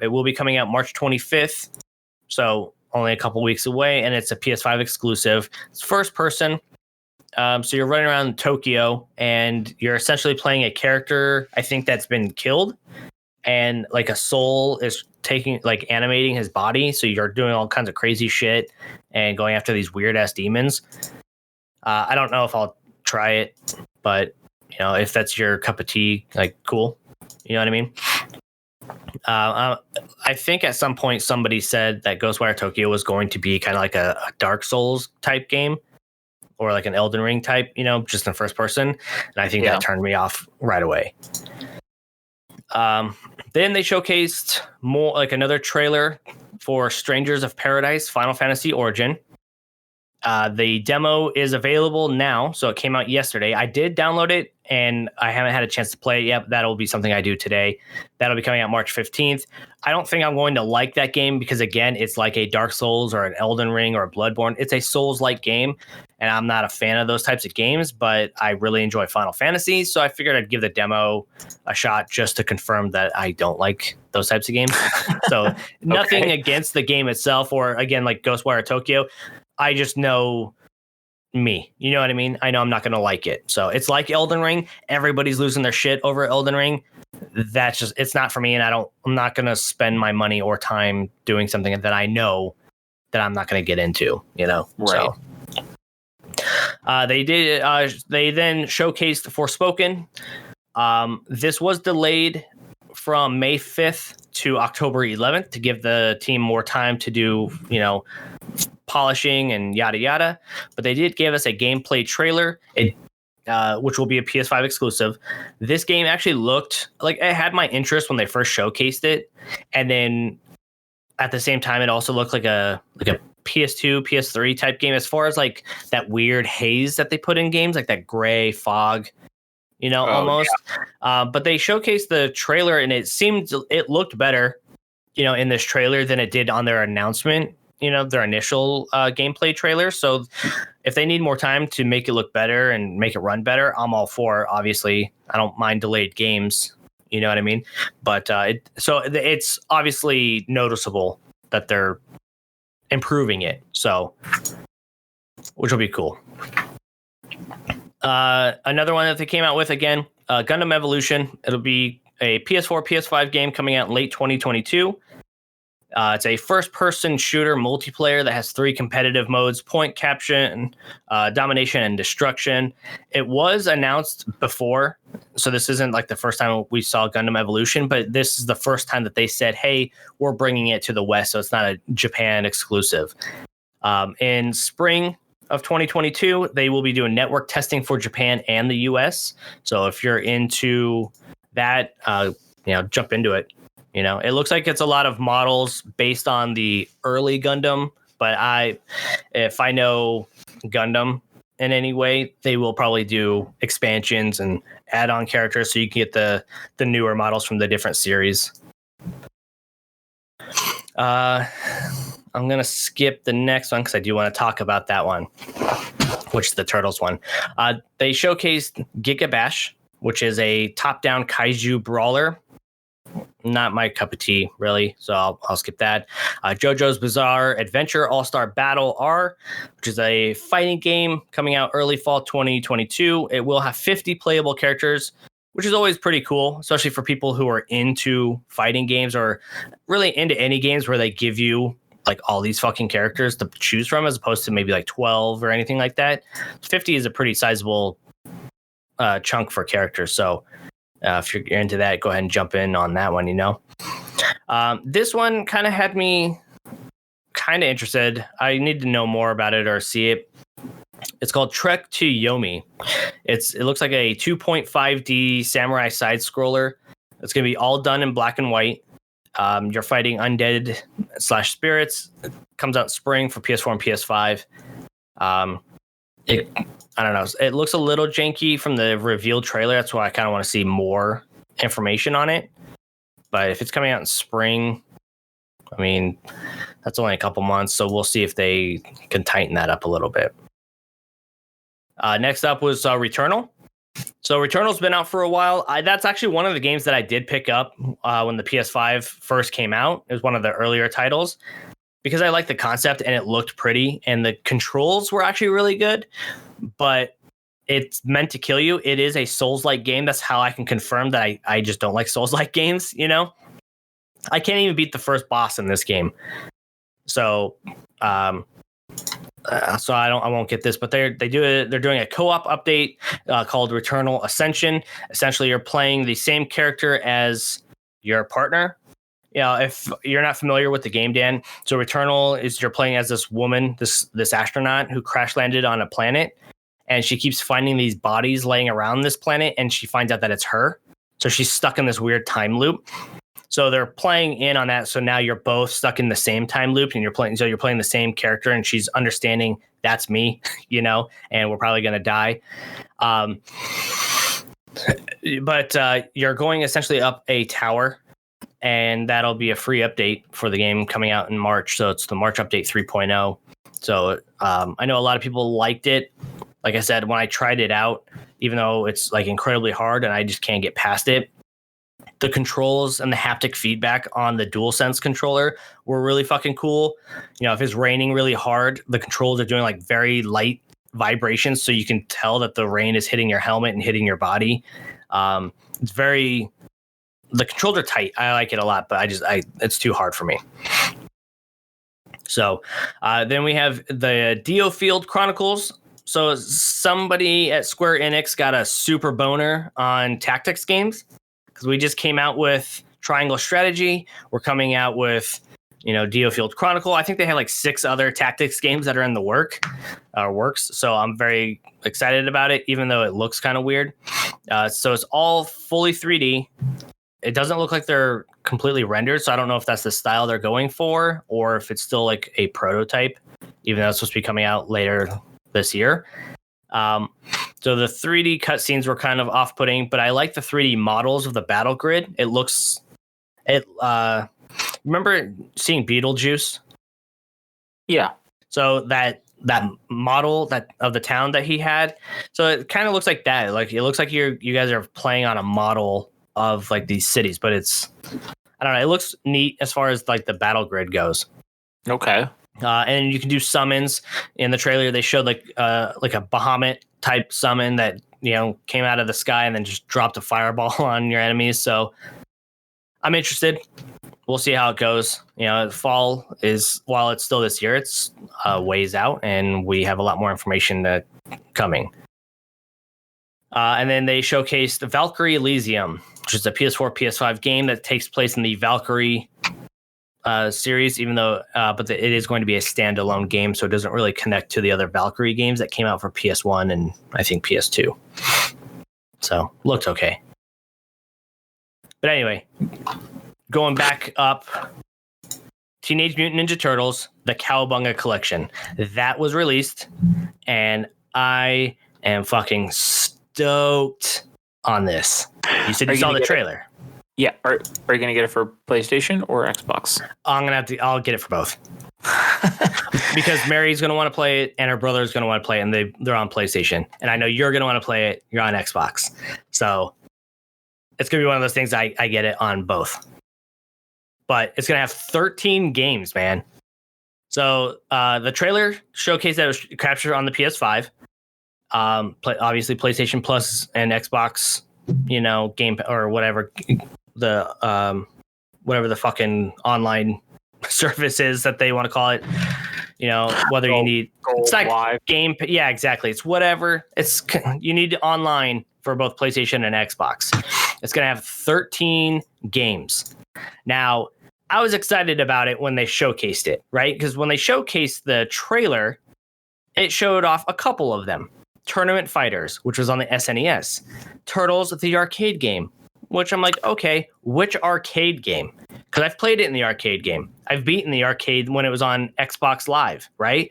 It will be coming out March 25th, so only a couple weeks away, and it's a PS5 exclusive. It's first person. So you're running around Tokyo, and you're essentially playing a character, I think, that's been killed, and a soul is animating his body. So you're doing all kinds of crazy shit and going after these weird ass demons. I don't know if I'll try it, but if that's your cup of tea, cool. You know what I mean? I think at some point somebody said that Ghostwire Tokyo was going to be kind of like a Dark Souls type game, or an Elden Ring type, just in first person. And I think that turned me off right away. Then they showcased more another trailer for Strangers of Paradise Final Fantasy Origin. The demo is available now, so it came out yesterday. I did download it, and I haven't had a chance to play it yet. That'll be something I do today. That'll be coming out March 15th. I don't think I'm going to like that game because, again, it's like a Dark Souls or an Elden Ring or a Bloodborne. It's a Souls-like game, and I'm not a fan of those types of games, but I really enjoy Final Fantasy, so I figured I'd give the demo a shot just to confirm that I don't like those types of games. So nothing against the game itself, or, again, like Ghostwire Tokyo. I just know me. You know what I mean? I know I'm not going to like it. So it's like Elden Ring. Everybody's losing their shit over Elden Ring. That's just, it's not for me. And I'm not going to spend my money or time doing something that I know that I'm not going to get into, Right. So, they then showcased Forspoken. This was delayed from May 5th to October 11th to give the team more time to do, polishing and yada yada, but they did give us a gameplay trailer, which will be a PS5 exclusive. This game actually looked like it had my interest when they first showcased it, and then at the same time, it also looked like a PS2, PS3 type game. As far as that weird haze that they put in games, like that gray fog, almost. But they showcased the trailer, and it looked better, in this trailer than it did on their announcement, their initial gameplay trailer. So if they need more time to make it look better and make it run better, I'm all for it. Obviously, I don't mind delayed games. You know what I mean? But it's obviously noticeable that they're improving it. So, which will be cool. Another one that they came out with again, Gundam Evolution. It'll be a PS4, PS5 game coming out in late 2022. It's a first-person shooter multiplayer that has 3 competitive modes: point capture, domination, and destruction. It was announced before, so this isn't like the first time we saw Gundam Evolution, but this is the first time that they said, hey, we're bringing it to the West, so it's not a Japan exclusive. In spring of 2022, they will be doing network testing for Japan and the US. So if you're into that, jump into it. It looks like it's a lot of models based on the early Gundam, but if I know Gundam in any way, they will probably do expansions and add-on characters so you can get the newer models from the different series. I'm going to skip the next one because I do want to talk about that one, which is the Turtles one. They showcased Giga Bash, which is a top-down kaiju brawler. Not my cup of tea, really, so I'll skip that. JoJo's Bizarre Adventure All-Star Battle R, which is a fighting game coming out early fall 2022. It will have 50 playable characters, which is always pretty cool, especially for people who are into fighting games or really into any games where they give you like all these fucking characters to choose from, as opposed to maybe like 12 or anything like that. 50 is a pretty sizable chunk for characters, so if you're into that, go ahead and jump in on that one. This one kind of had me kind of interested. I need to know more about it or see it. It's called Trek to Yomi. It looks like a 2.5D samurai side scroller. It's going to be all done in black and white. You're fighting undead / spirits. It comes out in spring for PS4 and PS5. I don't know. It looks a little janky from the revealed trailer. That's why I kind of want to see more information on it. But if it's coming out in spring, I mean, that's only a couple months. So we'll see if they can tighten that up a little bit. Next up was Returnal. So Returnal's been out for a while. That's actually one of the games that I did pick up when the PS5 first came out. It was one of the earlier titles because I liked the concept and it looked pretty and the controls were actually really good. But it's meant to kill you. It is a Souls-like game. That's how I can confirm that I just don't like Souls-like games, I can't even beat the first boss in this game. So I won't get this, but they're doing a co-op update called Returnal Ascension. Essentially, you're playing the same character as your partner. If you're not familiar with the game, Dan, so Returnal is you're playing as this woman, this astronaut who crash landed on a planet, and she keeps finding these bodies laying around this planet, and she finds out that it's her. So she's stuck in this weird time loop. So they're playing in on that. So now you're both stuck in the same time loop, and you're playing the same character, and she's understanding that's me, and we're probably gonna die. But you're going essentially up a tower. And that'll be a free update for the game coming out in March. So it's the March update 3.0. So I know a lot of people liked it. Like I said, when I tried it out, even though it's like incredibly hard and I just can't get past it, the controls and the haptic feedback on the DualSense controller were really fucking cool. If it's raining really hard, the controls are doing like very light vibrations. So you can tell that the rain is hitting your helmet and hitting your body. The controls are tight. I like it a lot, but it's too hard for me. So then we have the Diofield Chronicles. So somebody at Square Enix got a super boner on tactics games because we just came out with Triangle Strategy. We're coming out with, Diofield Chronicle. I think they had like 6 other tactics games that are in the works. So I'm very excited about it, even though it looks kind of weird. So it's all fully 3D. It doesn't look like they're completely rendered, so I don't know if that's the style they're going for or if it's still like a prototype, even though it's supposed to be coming out later this year. So So the 3D cutscenes were kind of off-putting, but I like the 3D models of the battle grid. Remember seeing Beetlejuice? Yeah. So that model of the town that he had, so it kind of looks like that. Like it looks like you guys are playing on a model of like these cities, but it's, I don't know. It looks neat as far as like the battle grid goes. Okay. And you can do summons. In the trailer, they showed like a Bahamut type summon that came out of the sky and then just dropped a fireball on your enemies. So I'm interested. We'll see how it goes. Fall is, while it's still this year, it's ways out, and we have a lot more information coming. And then they showcased Valkyrie Elysium, which is a PS4, PS5 game that takes place in the Valkyrie series, even though, but it is going to be a standalone game, so it doesn't really connect to the other Valkyrie games that came out for PS1 and I think PS2. So looked okay. But anyway, going back up, Teenage Mutant Ninja Turtles, the Cowabunga Collection. That was released, and I am fucking stoked on this. You said you saw the trailer. Yeah. Are you going to get it for PlayStation or Xbox? I'll get it for both. Because Mary's going to want to play it, and her brother's going to want to play it, and they're on PlayStation. And I know you're going to want to play it. You're on Xbox. So it's going to be one of those things I get it on both. But it's going to have 13 games, man. So the trailer showcased that it was captured on the PS5. Obviously, PlayStation Plus and Xbox, game or whatever whatever the fucking online service is that they want to call it. Whether you need it's like live game. Yeah, exactly. It's whatever. You need online for both PlayStation and Xbox. It's going to have 13 games. Now, I was excited about it when they showcased it, right? Because when they showcased the trailer, it showed off a couple of them. Tournament Fighters, which was on the SNES. Turtles, the arcade game, which I'm like, okay, which arcade game? Because I've played it in the arcade game. I've beaten the arcade when it was on Xbox Live, right?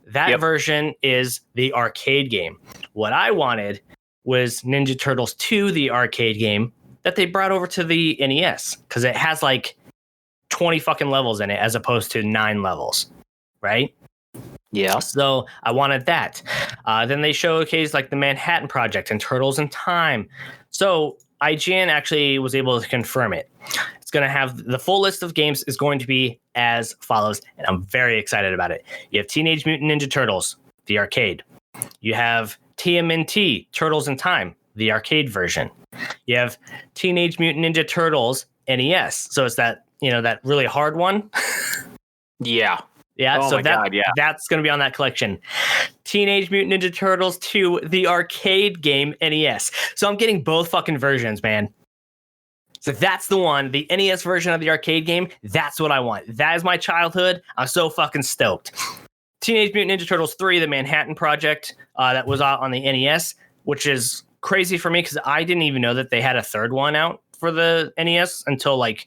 That version is the arcade game. What I wanted was Ninja Turtles 2, the arcade game, that they brought over to the NES. Because it has like 20 fucking levels in it as opposed to 9 levels, right? Yeah. So I wanted that. Then they showcased like the Manhattan Project and Turtles in Time. So IGN actually was able to confirm it. It's going to have the full list of games is going to be as follows, and I'm very excited about it. You have Teenage Mutant Ninja Turtles, the arcade. You have TMNT, Turtles in Time, the arcade version. You have Teenage Mutant Ninja Turtles NES. So it's that, that really hard one. Yeah. Yeah, oh so that's going to be on that collection. Teenage Mutant Ninja Turtles 2, the arcade game, NES. So I'm getting both fucking versions, man. So that's the one, the NES version of the arcade game. That's what I want. That is my childhood. I'm so fucking stoked. Teenage Mutant Ninja Turtles 3, the Manhattan Project, that was out on the NES, which is crazy for me because I didn't even know that they had a third one out for the NES until like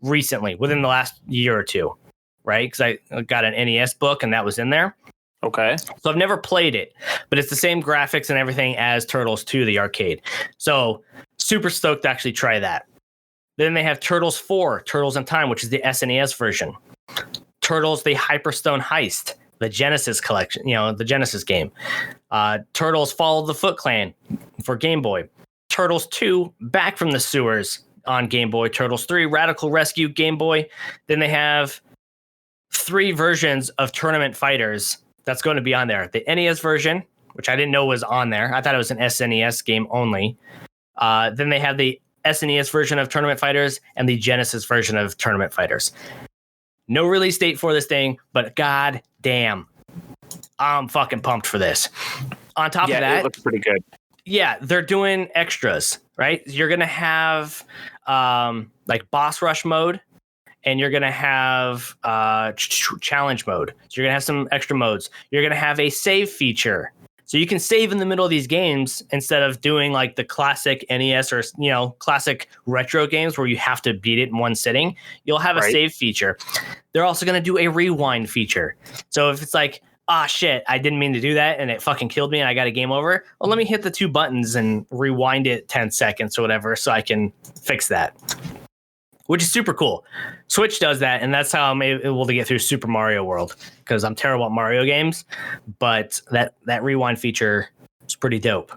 recently, within the last year or two. Right? Because I got an NES book and that was in there. Okay. So I've never played it, but it's the same graphics and everything as Turtles 2, the arcade. So super stoked to actually try that. Then they have Turtles 4, Turtles in Time, which is the SNES version. Turtles, the Hyperstone Heist, the Genesis collection, the Genesis game. Turtles Fall of the Foot Clan for Game Boy. Turtles 2, Back from the Sewers on Game Boy. Turtles 3, Radical Rescue, Game Boy. Then they have 3 versions of Tournament Fighters that's going to be on there. The NES version, which I didn't know was on there. I thought it was an SNES game only. Then they have the SNES version of Tournament Fighters and the Genesis version of Tournament Fighters. No release date for this thing, but god damn, I'm fucking pumped for this. On top of that, it looks pretty good. Yeah, they're doing extras, right? You're going to have like boss rush mode. And you're going to have challenge mode. So you're going to have some extra modes. You're going to have a save feature. So you can save in the middle of these games instead of doing like the classic NES or, classic retro games where you have to beat it in one sitting. You'll have a save feature. They're also going to do a rewind feature. So if it's like, ah, shit, I didn't mean to do that, and it fucking killed me, and I got a game over. Well, let me hit the 2 buttons and rewind it 10 seconds or whatever so I can fix that, which is super cool. Switch does that, and that's how I'm able to get through Super Mario World, because I'm terrible at Mario games, but that rewind feature is pretty dope.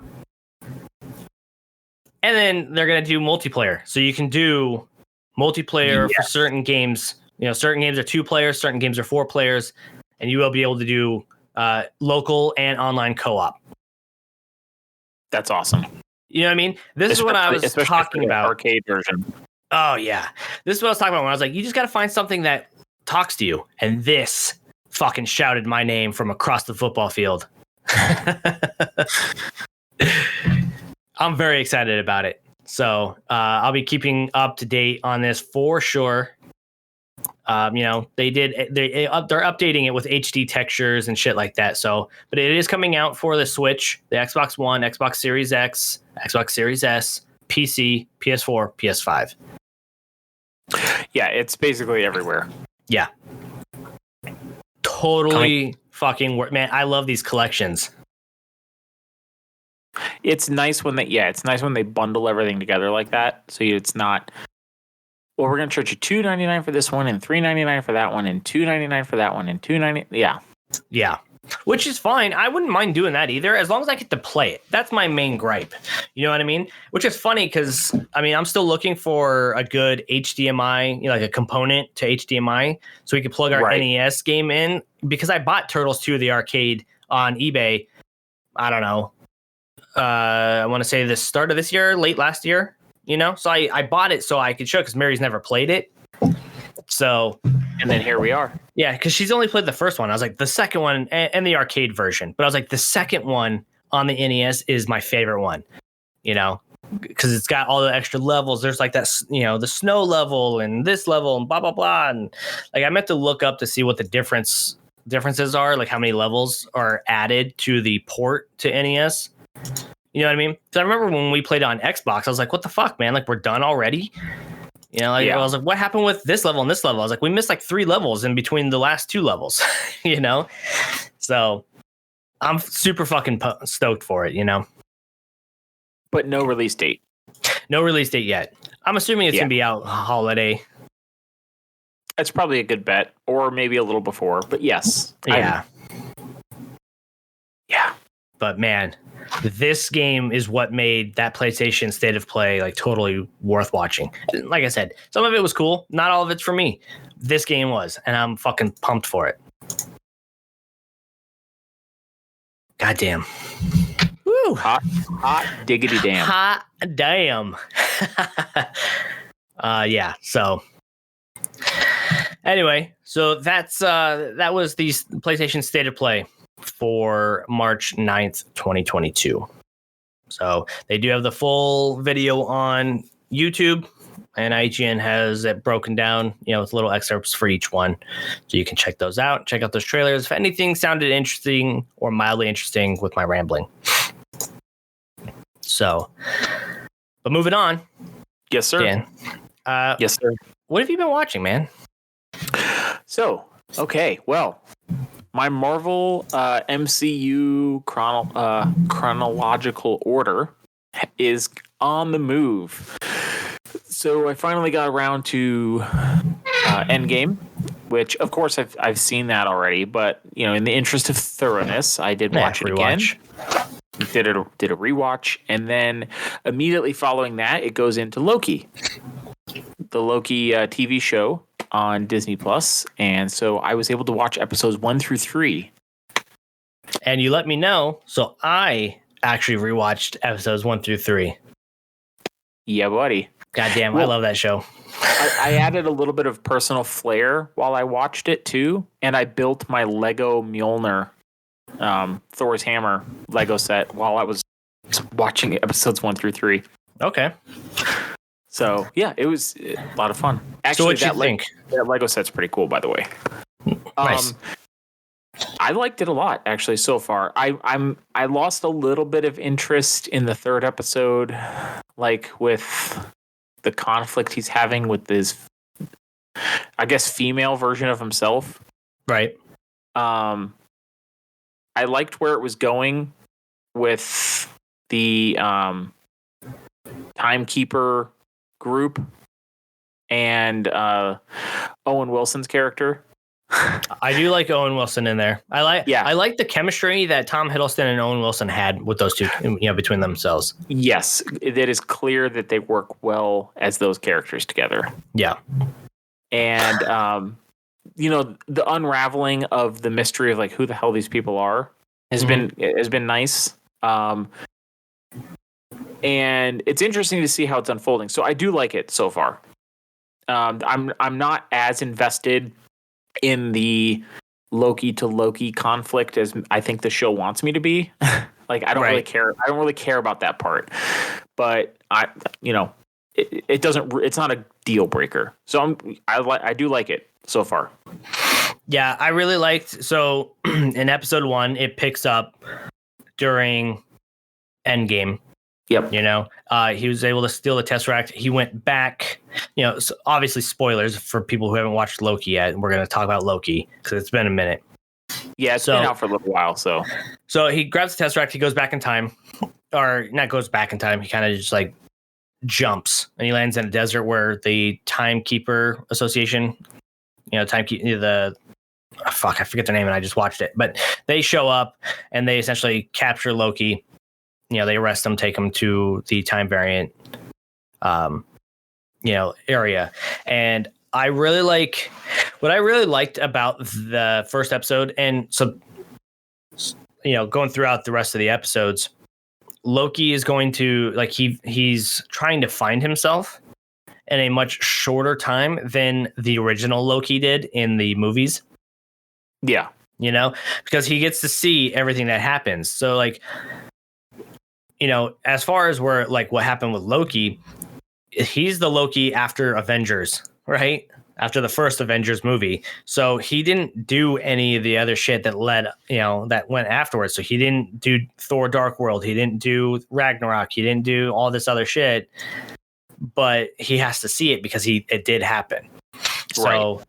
And then they're going to do multiplayer. So you can do multiplayer for certain games. You know, certain games are 2 players, certain games are 4 players, and you will be able to do local and online co-op. That's awesome. You know what I mean? This is what I was talking about. Arcade version. Oh, yeah. This is what I was talking about when I was like, you just got to find something that talks to you. And this fucking shouted my name from across the football field. I'm very excited about it. So I'll be keeping up to date on this for sure. You know, they're updating it with HD textures and shit like that. So, but it is coming out for the Switch, the Xbox One, Xbox Series X, Xbox Series S, PC, PS4, PS5. Yeah, it's basically everywhere. Yeah. Totally fucking work. Man, I love these collections. It's nice when they bundle everything together like that. So it's not, well, we're gonna charge you $2.99 for this one and $3.99 for that one and $2.99 for that one and $2.99. Yeah, which is fine. I wouldn't mind doing that either, as long as I get to play it. That's my main gripe. You know what I mean? Which is funny because I mean I'm still looking for a good HDMI, you know, like a component to HDMI, so we could plug our NES game in. Because I bought Turtles 2 the arcade on eBay. I don't know. I want to say the start of this year, late last year, you know? So I bought it so I could show, because Mary's never played it. So, and then here we are. Yeah, because she's only played the first one. I was like, the second one and the arcade version. But I was like, the second one on the NES is my favorite one, you know? Because it's got all the extra levels. There's like that, you know, the snow level and this level and blah, blah, blah. And like, I meant to look up to see what the differences are, like how many levels are added to the port to NES. You know what I mean? So I remember when we played on Xbox, I was like, what the fuck, man? Like, we're done already? You know, like, I was like, what happened with this level and this level? I was like, we missed like 3 levels in between the last 2 levels, you know? So I'm super fucking stoked for it, you know? But no release date. No release date yet. I'm assuming it's going to be out holiday. That's probably a good bet, or maybe a little before, but yes. Yeah. But man, this game is what made that PlayStation State of Play like totally worth watching. Like I said, some of it was cool. Not all of it's for me. This game was, and I'm fucking pumped for it. Goddamn. Woo. Hot diggity damn. Hot damn. Yeah, so anyway, so that was the PlayStation State of Play for March 9th, 2022. So they do have the full video on YouTube, and IGN has it broken down, you know, with little excerpts for each one. So you can check those out. Check out those trailers if anything sounded interesting or mildly interesting with my rambling. So, but moving on. Yes, sir. Dan, yes, sir. What have you been watching, man? So, okay, well, my Marvel MCU chronological order is on the move. So I finally got around to Endgame, which of course I've seen that already, but you know, in the interest of thoroughness, I did watch it again. Did a rewatch, and then immediately following that, it goes into Loki, the Loki TV show on Disney Plus, and so I was able to watch episodes 1 through 3. And you let me know, so I actually rewatched episodes 1 through 3. Yeah, buddy. Goddamn, I love that show. I added a little bit of personal flair while I watched it too, and I built my Lego Mjolnir, Thor's hammer Lego set while I was watching episodes 1 through 3. Okay. So yeah, it was a lot of fun. Actually, so what you think? That Lego set's pretty cool, by the way. Nice. I liked it a lot, actually, so far. I lost a little bit of interest in the 3rd episode, like with the conflict he's having with his, I guess, female version of himself. Right. I liked where it was going with the timekeeper group and Owen Wilson's character. I do like Owen Wilson in there. I like the chemistry that Tom Hiddleston and Owen Wilson had with those two, between themselves. Yes, it is clear that they work well as those characters together. Yeah. And the unraveling of the mystery of like who the hell these people are has been nice. And it's interesting to see how it's unfolding. So I do like it so far. I'm not as invested in the Loki to Loki conflict as I think the show wants me to be. Like I don't really care. I don't really care about that part. But it doesn't. It's not a deal breaker. So I do like it so far. Yeah, I really liked. So in episode 1, it picks up during Endgame. Yep. He was able to steal the Tesseract. He went back, so obviously spoilers for people who haven't watched Loki yet. We're going to talk about Loki because it's been a minute. Yeah, it's been out for a little while. So he grabs the Tesseract. He goes back in time, or not goes back in time. He kind of just like jumps and he lands in a desert where the Timekeeper Association, I forget their name and I just watched it, but they show up and they essentially capture Loki. They arrest him, take him to the time variant, area. And I really what I really liked about the first episode. And so, going throughout the rest of the episodes, Loki is going to he's trying to find himself in a much shorter time than the original Loki did in the movies. Yeah. Because he gets to see everything that happens. So as far as where what happened with Loki, he's the Loki after Avengers, right? After the first Avengers movie. So he didn't do any of the other shit that that went afterwards. So he didn't do Thor Dark World. He didn't do Ragnarok. He didn't do all this other shit, but he has to see it because it did happen. So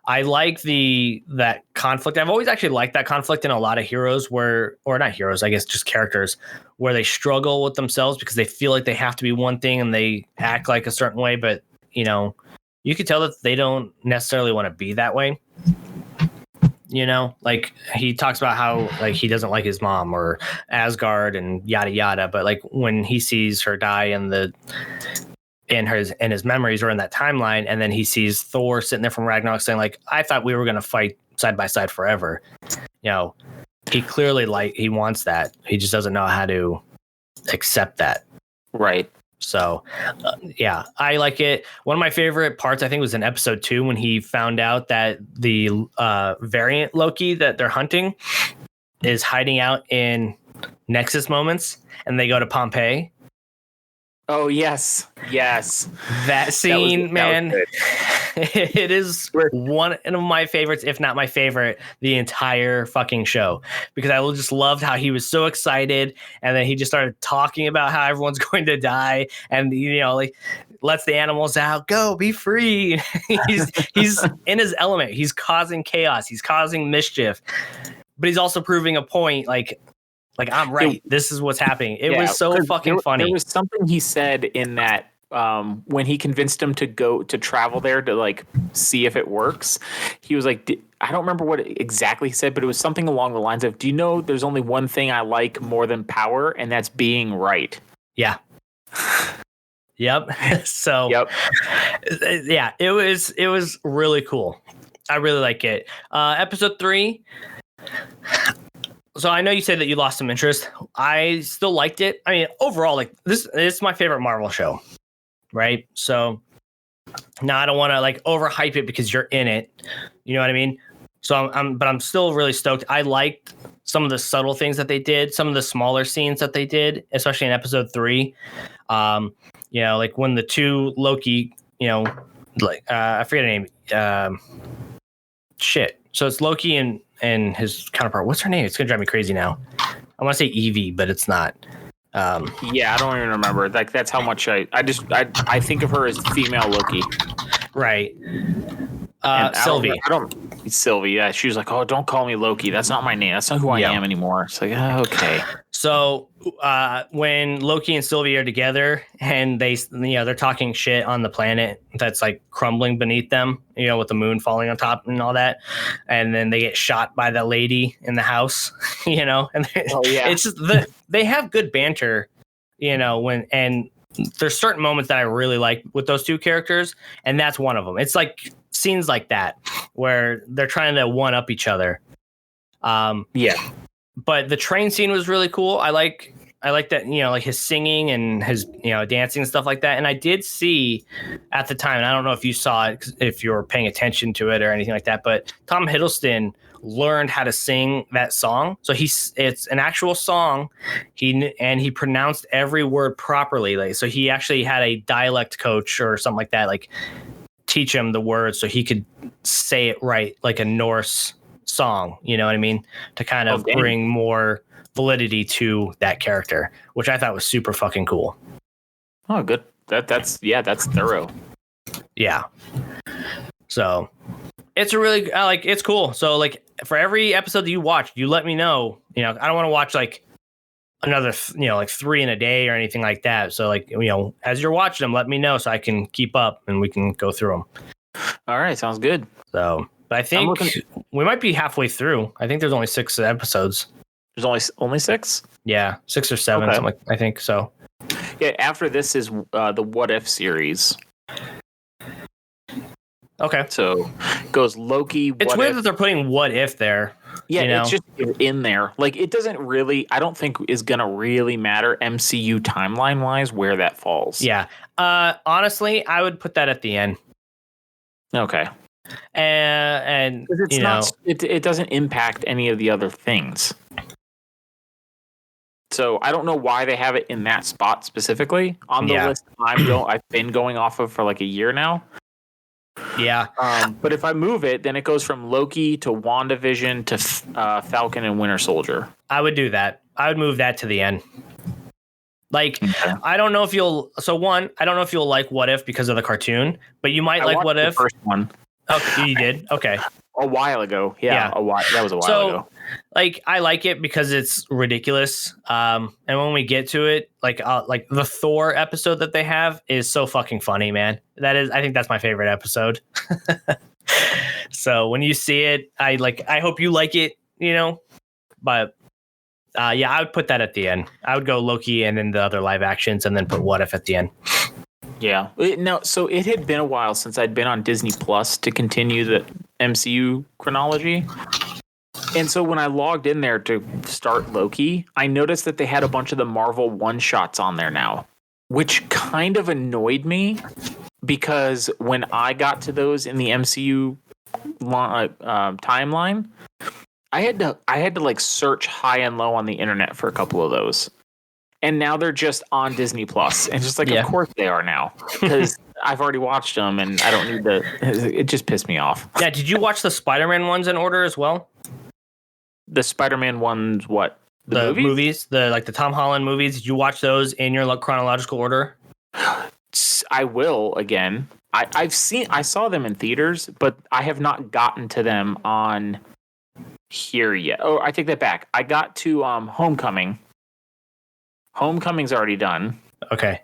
I like that conflict. I've always actually liked that conflict in a lot of heroes or not heroes, I guess just characters where they struggle with themselves because they feel like they have to be one thing and they act like a certain way. But, you could tell that they don't necessarily want to be that way. He talks about how he doesn't like his mom or Asgard and yada, yada. But when he sees her die in his memories or in that timeline, and then he sees Thor sitting there from Ragnarok saying I thought we were going to fight side by side forever. He clearly he wants that. He just doesn't know how to accept that. Right. So yeah, I like it. One of my favorite parts, I think, was in episode 2 when he found out that the variant Loki that they're hunting is hiding out in Nexus moments, and they go to Pompeii. Oh, yes. That scene, man, it is one of my favorites, if not my favorite, the entire fucking show. Because I just loved how he was so excited, and then he just started talking about how everyone's going to die, and lets the animals out, go, be free. he's in his element. He's causing chaos. He's causing mischief, but he's also proving a point. I'm right. This is what's happening. It was so fucking funny. There was something he said in that when he convinced him to travel there to see if it works. He was like, I don't remember what exactly he said, but it was something along the lines of, do you know there's only one thing I like more than power, and that's being right. Yeah. Yep. So yep. Yeah, it was really cool. I really like it. Episode 3. So I know you said that you lost some interest. I still liked it. I mean, overall, this is my favorite Marvel show, right? So now I don't want to overhype it because you're in it. You know what I mean? So I'm still really stoked. I liked some of the subtle things that they did, some of the smaller scenes that they did, especially in episode 3. When the two Loki, I forget her name. Shit. So it's Loki and his counterpart. What's her name? It's gonna drive me crazy now. I want to say Evie, but it's not. Yeah, I don't even remember. That's how much I think of her as female Loki. Right. And Sylvie. Sylvie. Yeah, she was like, "Oh, don't call me Loki. That's not my name. That's not who I am anymore." It's like, okay. So when Loki and Sylvie are together and they're talking shit on the planet that's like crumbling beneath them, with the moon falling on top and all that, and then they get shot by the lady in the house, and it's just they have good banter, and there's certain moments that I really like with those two characters, and that's one of them. It's like scenes like that where they're trying to one up each other. But the train scene was really cool. I like that, like his singing and his, dancing and stuff like that. And I did see at the time, and I don't know if you saw it, if you were paying attention to it or anything like that, but Tom Hiddleston learned how to sing that song. So it's an actual song. He pronounced every word properly. Like, so he actually had a dialect coach or something like that, like teach him the words so he could say it right, like a Norse song, you know what I mean, to kind of bring more validity to that character, which I thought was super fucking cool. Oh, good. That's thorough. Yeah. So it's it's cool. So like for every episode that you watch, you let me know. I don't want to watch like another like 3 in a day or anything like that. So like as you're watching them, let me know so I can keep up and we can go through them. All right, sounds good. So. But I think we might be halfway through. I think there's only 6 episodes. There's only 6? Yeah, 6 or 7. Okay. I think so. Yeah, after this is the What If series. Okay. So it goes Loki. It's weird that they're putting What If there. Yeah, it's just in there. Like, it doesn't really, I don't think is going to really matter MCU timeline wise where that falls. Yeah. Honestly, I would put that at the end. Okay. And it's it doesn't impact any of the other things. So I don't know why they have it in that spot specifically on the list I've been going off of for like a year now. Yeah. But if I move it, then it goes from Loki to WandaVision to Falcon and Winter Soldier. I would do that. I would move that to the end. Like, okay. I don't know if you'll like What If because of the cartoon, but you might like What If. The first one. Oh, you did? Okay. A while ago. Yeah. That was a while ago. Like, I like it because it's ridiculous. And when we get to it, like the Thor episode that they have is so fucking funny, man. I think that's my favorite episode. So when you see it, I hope you like it, but I would put that at the end. I would go Loki and then the other live actions and then put What If at the end. Yeah. So it had been a while since I'd been on Disney Plus to continue the MCU chronology. And so when I logged in there to start Loki, I noticed that they had a bunch of the Marvel one-shots on there now, which kind of annoyed me because when I got to those in the MCU timeline, I had to like search high and low on the internet for a couple of those. And now they're just on Disney Plus. And just like, Of course they are now. Because I've already watched them and I don't need to. It just pissed me off. Yeah. Did you watch the Spider-Man ones in order as well? The Spider-Man ones, what? The movies? The Tom Holland movies. Did you watch those in your chronological order? I will again. I saw them in theaters, but I have not gotten to them on here yet. Oh, I take that back. I got to Homecoming. Homecoming's already done. Okay.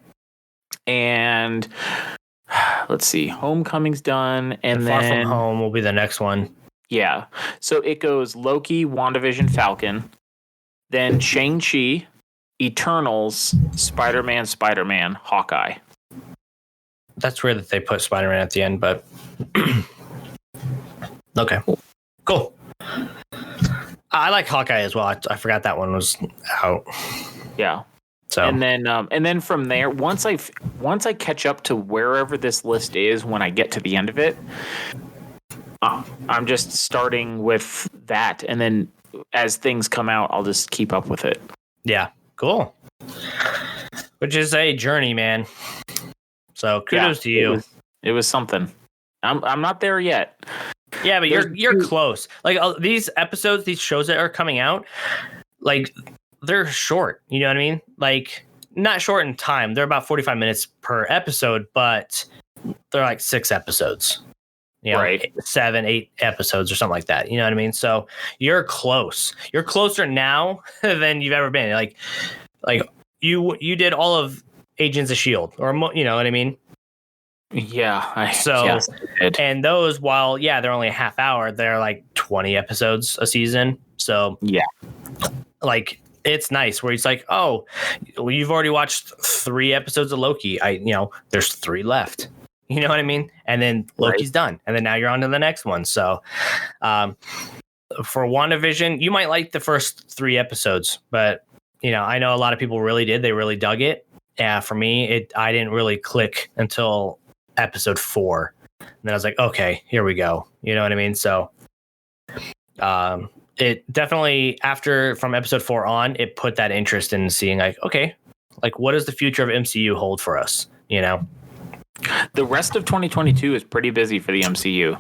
And let's see. Homecoming's done. And then Far From Home will be the next one. Yeah. So it goes Loki, WandaVision, Falcon. Then Shang-Chi, Eternals, Spider-Man, Hawkeye. That's weird that they put Spider-Man at the end, but okay. Cool. I like Hawkeye as well. I forgot that one was out. Yeah. So and then from there, once I catch up to wherever this list is, when I get to the end of it, I'm just starting with that, and then as things come out, I'll just keep up with it. Yeah, cool. Which is a journey, man. So kudos to you. It was something. I'm not there yet. Yeah, but you're close. Like these episodes, these shows that are coming out, like they're short. You know what I mean? Like not short in time. They're about 45 minutes per episode, but they're like 6 episodes. Right. 7, 8 episodes or something like that. You know what I mean? So you're close. You're closer now than you've ever been. Like you did all of Agents of Shield, or you know what I mean? Yeah. So, I did. and those, while they're only a half hour, they're like 20 episodes a season. So Yeah. like it's nice where it's like, oh, well, you've already watched 3 episodes of Loki. There's 3 left. You know what I mean? And then Loki's done, and then now you're on to the next one. So, for WandaVision, you might like the first 3 episodes, but I know a lot of people really did. They really dug it. Yeah, for me, I didn't really click until episode 4. And then I was like, okay, here we go. You know what I mean? So, it definitely, from episode 4 on, it put that interest in seeing like, okay, like what does the future of MCU hold for us? The rest of 2022 is pretty busy for the MCU.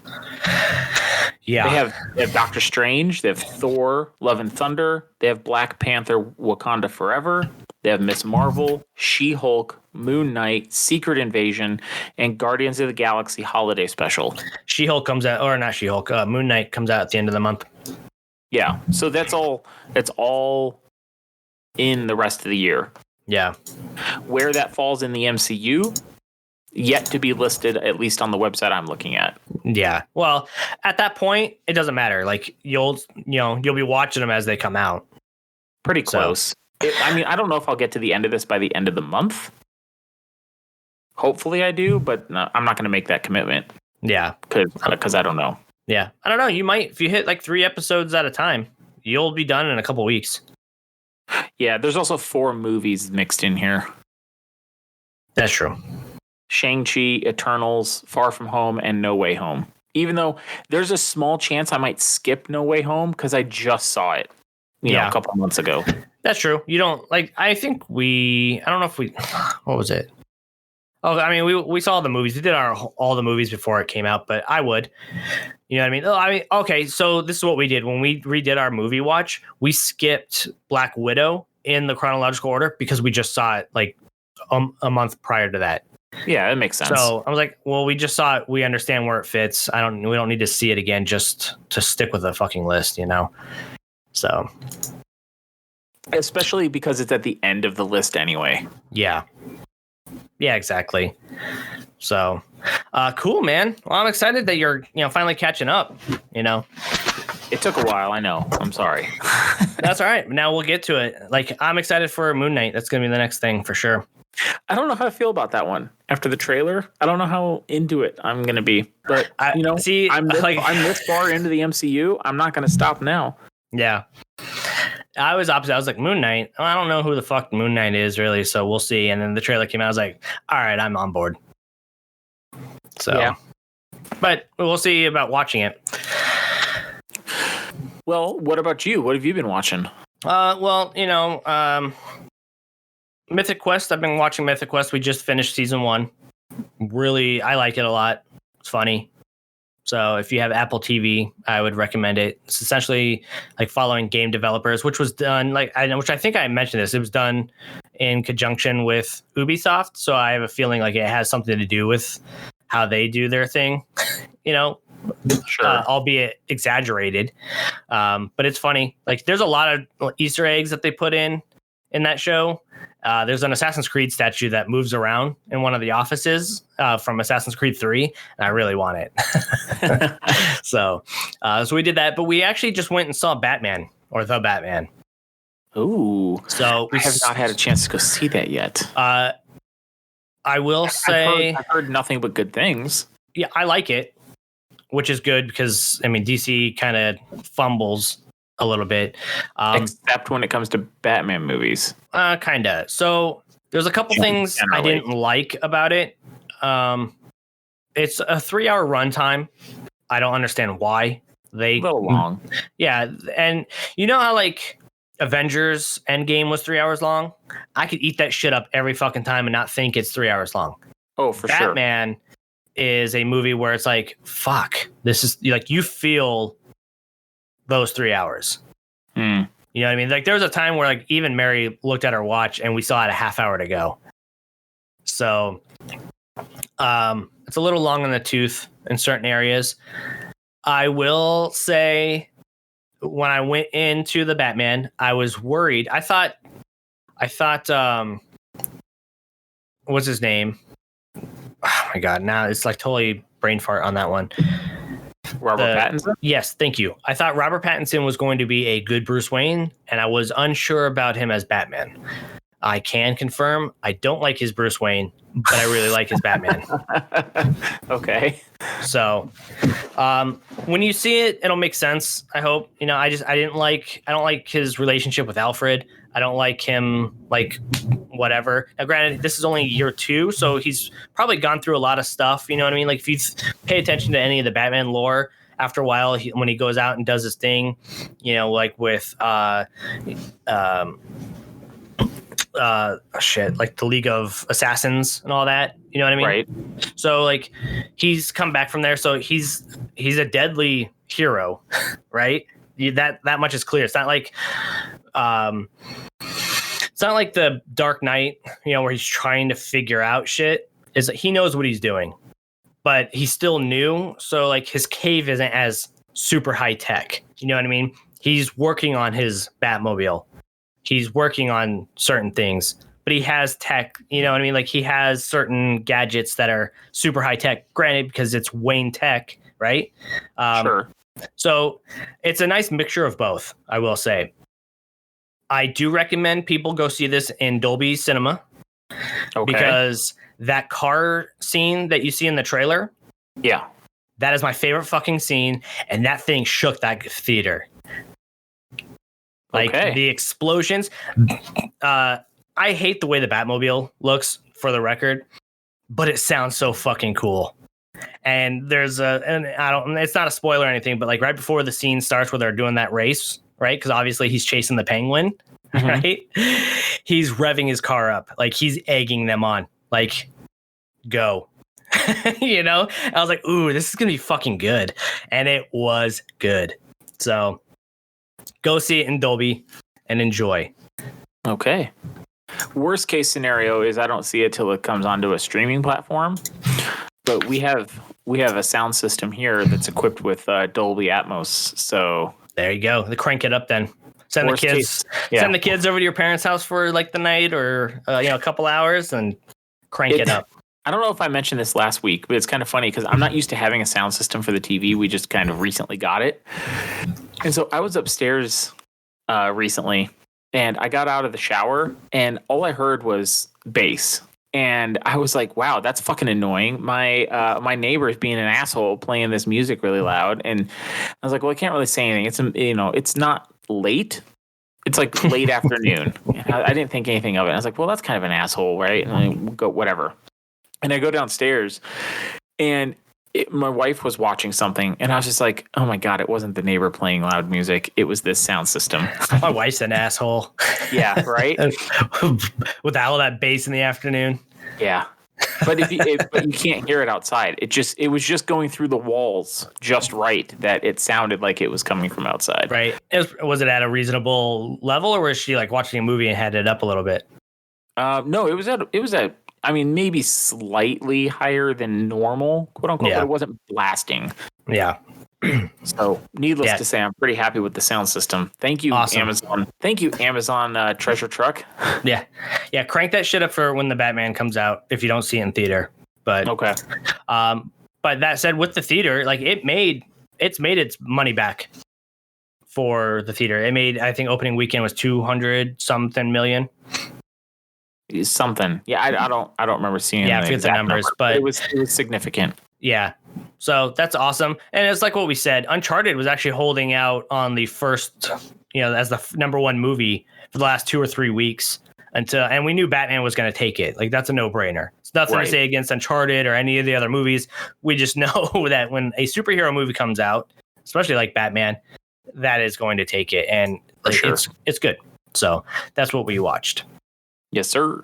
Yeah. They have Doctor Strange, they have Thor, Love and Thunder, they have Black Panther, Wakanda Forever, they have Miss Marvel, She-Hulk, Moon Knight, Secret Invasion, and Guardians of the Galaxy Holiday Special. She-Hulk comes out, or not She-Hulk, Moon Knight comes out at the end of the month. Yeah, so that's all in the rest of the year. Yeah. Where that falls in the MCU, yet to be listed, at least on the website I'm looking at. Yeah. Well, at that point, it doesn't matter. Like you'll be watching them as they come out. Pretty close. I don't know if I'll get to the end of this by the end of the month. Hopefully I do, but no, I'm not going to make that commitment. Yeah. Because I don't know. Yeah. I don't know. You might, if you hit like 3 episodes at a time, you'll be done in a couple weeks. Yeah. There's also 4 movies mixed in here. That's true. Shang-Chi, Eternals, Far From Home, and No Way Home. Even though there's a small chance I might skip No Way Home because I just saw it, a couple months ago. That's true. You don't like. I think I don't know if we. What was it? Oh, I mean, we saw the movies. We did all the movies before it came out, but I would. You know what I mean? Okay, so this is what we did when we redid our movie watch. We skipped Black Widow in the chronological order because we just saw it like a month prior to that. Yeah, that makes sense. So I was like, well, we just saw it. We understand where it fits. We don't need to see it again just to stick with the fucking list, So. Especially because it's at the end of the list anyway. Yeah. Yeah, exactly. So, cool, man. Well, I'm excited that you're, finally catching up, It took a while, I know. I'm sorry. That's all right. Now we'll get to it. Like, I'm excited for Moon Knight. That's going to be the next thing for sure. I don't know how I feel about that one. After the trailer, I don't know how into it I'm going to be. But, I'm this far into the MCU. I'm not going to stop now. Yeah. I was opposite. I was like, Moon Knight? I don't know who the fuck Moon Knight is, really, so we'll see. And then the trailer came out. I was like, all right, I'm on board. So, yeah. But we'll see about watching it. Well, what about you? What have you been watching? Mythic Quest. I've been watching Mythic Quest. We just finished season 1. Really, I like it a lot. It's funny. So if you have Apple TV, I would recommend it. It's essentially like following game developers, which was done which I think I mentioned this. It was done in conjunction with Ubisoft. So I have a feeling like it has something to do with how they do their thing, Sure. Albeit exaggerated. But it's funny. Like there's a lot of Easter eggs that they put in that show. There's an Assassin's Creed statue that moves around in one of the offices from Assassin's Creed 3, and I really want it. So we did that, but we actually just went and saw Batman, or The Batman. Ooh. So I have not had a chance to go see that yet. I will say I've heard nothing but good things. Yeah, I like it, which is good because, DC kind of fumbles a little bit. Except when it comes to Batman movies. Kind of. So there's a couple things I didn't like about it. It's a 3-hour runtime. I don't understand why they... A little long. Yeah, and you know how, like, Avengers Endgame was 3 hours long? I could eat that shit up every fucking time and not think it's 3 hours long. Oh, for sure. Batman is a movie where it's like, fuck, this is... Like, you feel those 3 hours. Mm. You know what I mean? Like, there was a time where, like, even Mary looked at her watch and we still had a half hour to go. So, It's a little long in the tooth in certain areas. I will say, when I went into the Batman, I was worried. I thought, what's his name? Oh my God. Now it's like totally brain fart on that one. Robert Pattinson? Yes, thank you. I thought Robert Pattinson was going to be a good Bruce Wayne, and I was unsure about him as Batman. I can confirm I don't like his Bruce Wayne, but I really like his Batman. Okay. So, when you see it, it'll make sense. I hope. I don't like his relationship with Alfred. I don't like him, like, whatever. Now, granted, this is only year 2, so he's probably gone through a lot of stuff. You know what I mean? Like, if you pay attention to any of the Batman lore, after a while, when he goes out and does his thing, like with like the League of Assassins and all that, you know what I mean? Right. So like he's come back from there, so he's a deadly hero, right? That much is clear. It's not like the Dark Knight, where he's trying to figure out shit. Is he knows what he's doing, but he's still new, so like his cave isn't as super high tech, you know what I mean? He's working on his Batmobile. He's working on certain things, but he has tech, you know what I mean? Like he has certain gadgets that are super high tech, granted, because it's Wayne Tech, right? Sure. So it's a nice mixture of both, I will say. I do recommend people go see this in Dolby Cinema. Okay. Because that car scene that you see in the trailer, yeah, that is my favorite fucking scene, and that thing shook that theater. Like the explosions. I hate the way the Batmobile looks, for the record, but it sounds so fucking cool. And it's not a spoiler or anything, but like right before the scene starts where they're doing that race, right? Because obviously he's chasing the Penguin, right? He's revving his car up, like he's egging them on, like go. I was like, ooh, this is gonna be fucking good, and it was good. So go see it in Dolby and enjoy. Okay. Worst case scenario is I don't see it till it comes onto a streaming platform. But we have a sound system here that's equipped with Dolby Atmos. So there you go. Crank it up then. Send the kids over to your parents' house for like the night or a couple hours and crank it up. I don't know if I mentioned this last week, but it's kind of funny because I'm not used to having a sound system for the TV. We just kind of recently got it. And so I was upstairs recently, and I got out of the shower, and all I heard was bass. And I was like, wow, that's fucking annoying. My neighbor is being an asshole playing this music really loud. And I was like, well, I can't really say anything. It's not late. It's like late afternoon. And I didn't think anything of it. I was like, well, that's kind of an asshole, right? And I go, whatever. And I go downstairs, and my wife was watching something, and I was just like, oh my God, it wasn't the neighbor playing loud music. It was this sound system. My wife's an asshole. Yeah, right? With all that bass in the afternoon. Yeah. But but you can't hear it outside. It was just going through the walls just right that it sounded like it was coming from outside. Right. Was it at a reasonable level, or was she like watching a movie and had it up a little bit? No, it was at I mean, maybe slightly higher than normal, quote unquote, but it wasn't blasting. Yeah. So, needless to say, I'm pretty happy with the sound system. Thank you, awesome. Amazon. Thank you, Amazon Treasure Truck. Yeah. Yeah, crank that shit up for when the Batman comes out if you don't see it in theater. But okay. But that said, with the theater, like it's made its money back for the theater. It made, I think, opening weekend was 200 something million. Something. Yeah, I don't remember seeing. Yeah, I forget the numbers, but it was significant. Yeah. So that's awesome. And it's like what we said, Uncharted was actually holding out on the first, as the number one movie for the last 2 or 3 weeks and we knew Batman was going to take it. Like that's a no-brainer. It's nothing to say against Uncharted or any of the other movies. We just know that when a superhero movie comes out, especially like Batman, that is going to take it. And it's good. So that's what we watched. Yes, sir.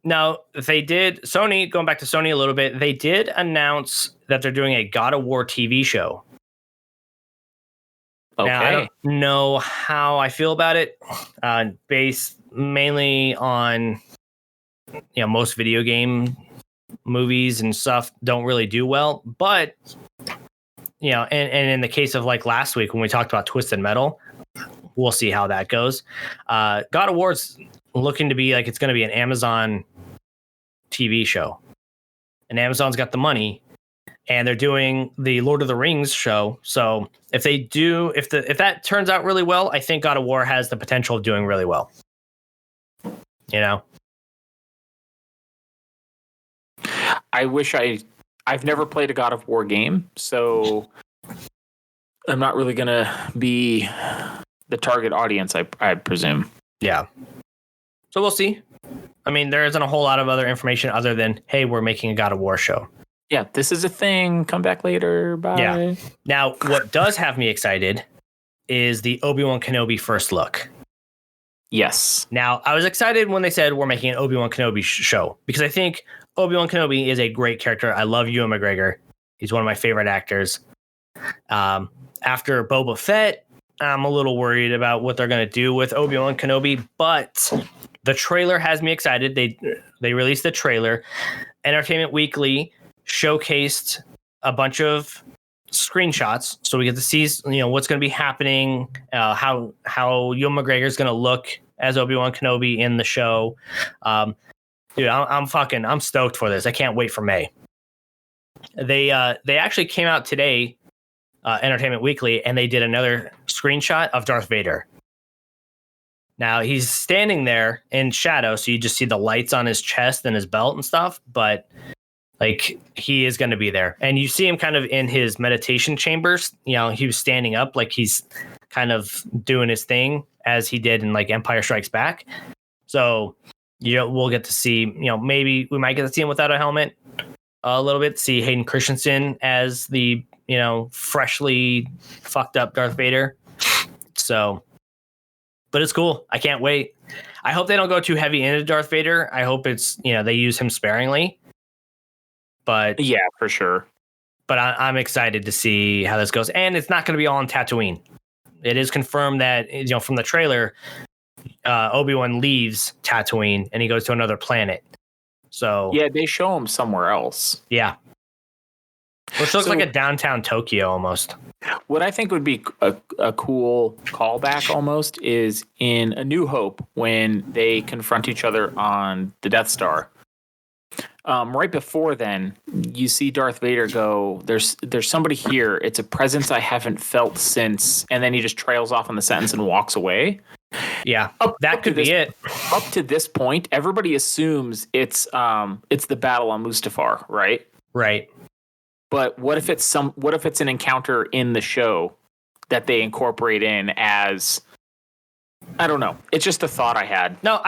Now, they did, Sony, going back to Sony a little bit, they did announce that they're doing a God of War TV show. Okay. Now, I don't know how I feel about it, based mainly on most video game movies and stuff don't really do well. But and in the case of like last week when we talked about Twisted Metal, we'll see how that goes. God of War's looking to be like it's going to be an Amazon TV show, and Amazon's got the money, and they're doing the Lord of the Rings show. So if that turns out really well, I think God of War has the potential of doing really well. I wish I've never played a God of War game, so I'm not really gonna be the target audience, I presume. Yeah. So we'll see. I mean, there isn't a whole lot of other information other than, hey, we're making a God of War show. Yeah, this is a thing. Come back later. Bye. Yeah. Now, what does have me excited is the Obi-Wan Kenobi first look. Yes. Now, I was excited when they said we're making an Obi-Wan Kenobi show because I think Obi-Wan Kenobi is a great character. I love Ewan McGregor. He's one of my favorite actors. After Boba Fett, I'm a little worried about what they're going to do with Obi-Wan Kenobi, but the trailer has me excited. They released the trailer. Entertainment Weekly showcased a bunch of screenshots, so we get to see what's going to be happening, how Ewan McGregor is going to look as Obi-Wan Kenobi in the show. Dude, I'm stoked for this. I can't wait for May. They actually came out today, Entertainment Weekly, and they did another screenshot of Darth Vader. Now he's standing there in shadow, so you just see the lights on his chest and his belt and stuff, but like he is going to be there. And you see him kind of in his meditation chambers. He was standing up like he's kind of doing his thing as he did in like Empire Strikes Back. So we'll get to see, maybe we might get to see him without a helmet a little bit, see Hayden Christensen as the, freshly fucked up Darth Vader. So, but it's cool. I can't wait. I hope they don't go too heavy into Darth Vader. I hope it's, they use him sparingly. But yeah, for sure. But I'm excited to see how this goes. And it's not going to be all on Tatooine. It is confirmed that, from the trailer, Obi-Wan leaves Tatooine and he goes to another planet. So yeah, they show him somewhere else. Yeah. Which looks like a downtown Tokyo almost. What I think would be a cool callback almost is in A New Hope when they confront each other on the Death Star. Right before then, you see Darth Vader go, there's somebody here. It's a presence I haven't felt since. And then he just trails off on the sentence and walks away. Yeah, that could be it. Up to this point, everybody assumes it's the battle on Mustafar, right? Right. But what if it's an encounter in the show that they incorporate in as, I don't know. It's just a thought I had. No,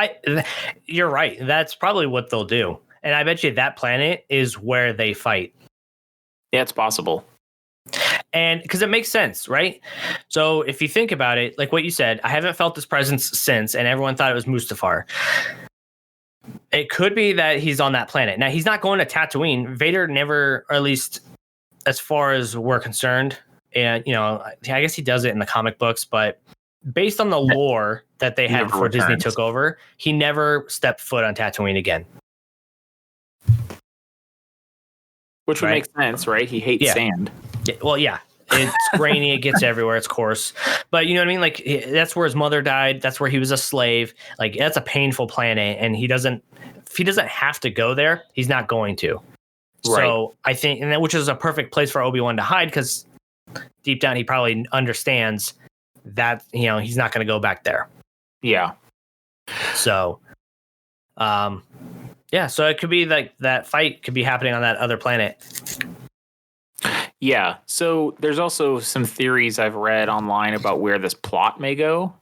you're right. That's probably what they'll do. And I bet you that planet is where they fight. Yeah, it's possible. And because it makes sense, right? So if you think about it, like what you said, I haven't felt this presence since, and everyone thought it was Mustafar. It could be that he's on that planet. Now, he's not going to Tatooine. Vader never, or at least as far as we're concerned, and, I guess he does it in the comic books, but based on the lore that they had before Disney took over, he never stepped foot on Tatooine again. Which would make sense, right? He hates sand. Yeah, well, yeah. It's grainy. It gets everywhere. It's coarse. But you know what I mean? Like, that's where his mother died. That's where he was a slave. Like, that's a painful planet. And if he doesn't have to go there, he's not going to. Right. So I think, which is a perfect place for Obi-Wan to hide, because deep down he probably understands that, he's not going to go back there. Yeah. So, yeah, so it could be like that fight could be happening on that other planet. Yeah. So there's also some theories I've read online about where this plot may go.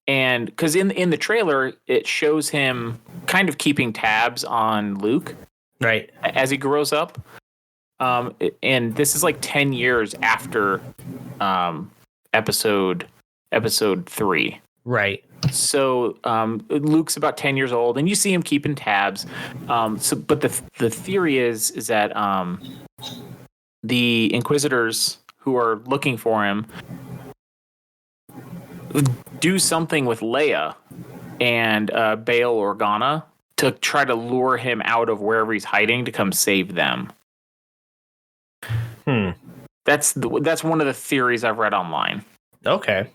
And because in the trailer, it shows him kind of keeping tabs on Luke. Right. As he grows up. And this is like 10 years after episode 3. Right. So Luke's about 10 years old, and you see him keeping tabs. But the theory is that the Inquisitors who are looking for him do something with Leia and Bail Organa to try to lure him out of wherever he's hiding to come save them. That's one of the theories I've read online. Okay.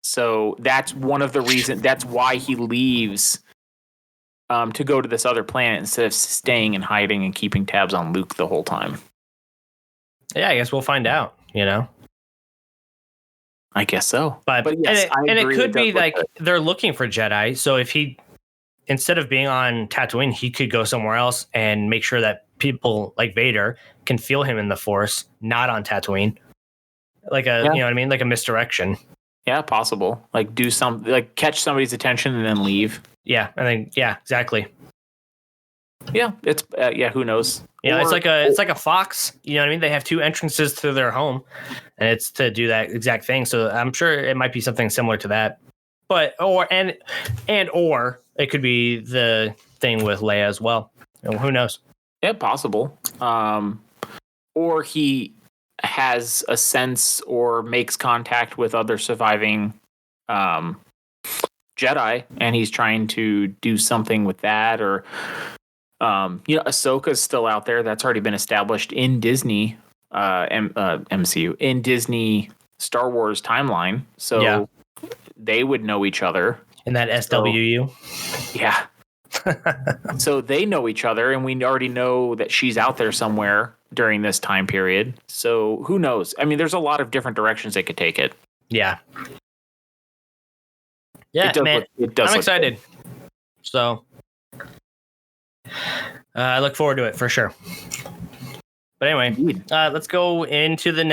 So that's one of the reasons. That's why he leaves to go to this other planet instead of staying and hiding and keeping tabs on Luke the whole time. Yeah, I guess we'll find out. I guess so. But yes, and it could be like they're looking for Jedi. So if he, instead of being on Tatooine, he could go somewhere else and make sure that people like Vader can feel him in the Force, not on Tatooine. Like you know what I mean? Like a misdirection. Yeah, possible. Like do something, like catch somebody's attention and then leave. Yeah, I think exactly. Yeah, it's who knows? Yeah, it's like a fox. You know what I mean? They have two entrances to their home, and it's to do that exact thing. So I'm sure it might be something similar to that. But or it could be the thing with Leia as well. Who knows? Yeah, possible. Or he has a sense or makes contact with other surviving Jedi, and he's trying to do something with that, or Ahsoka's still out there. That's already been established in Disney MCU, in Disney Star Wars timeline. So they would know each other. In that SWU. Yeah. So they know each other, and we already know that she's out there somewhere during this time period. So who knows? I mean, there's a lot of different directions they could take it. Yeah. Yeah, man. I'm excited. Good. So I look forward to it for sure. But anyway, let's go into the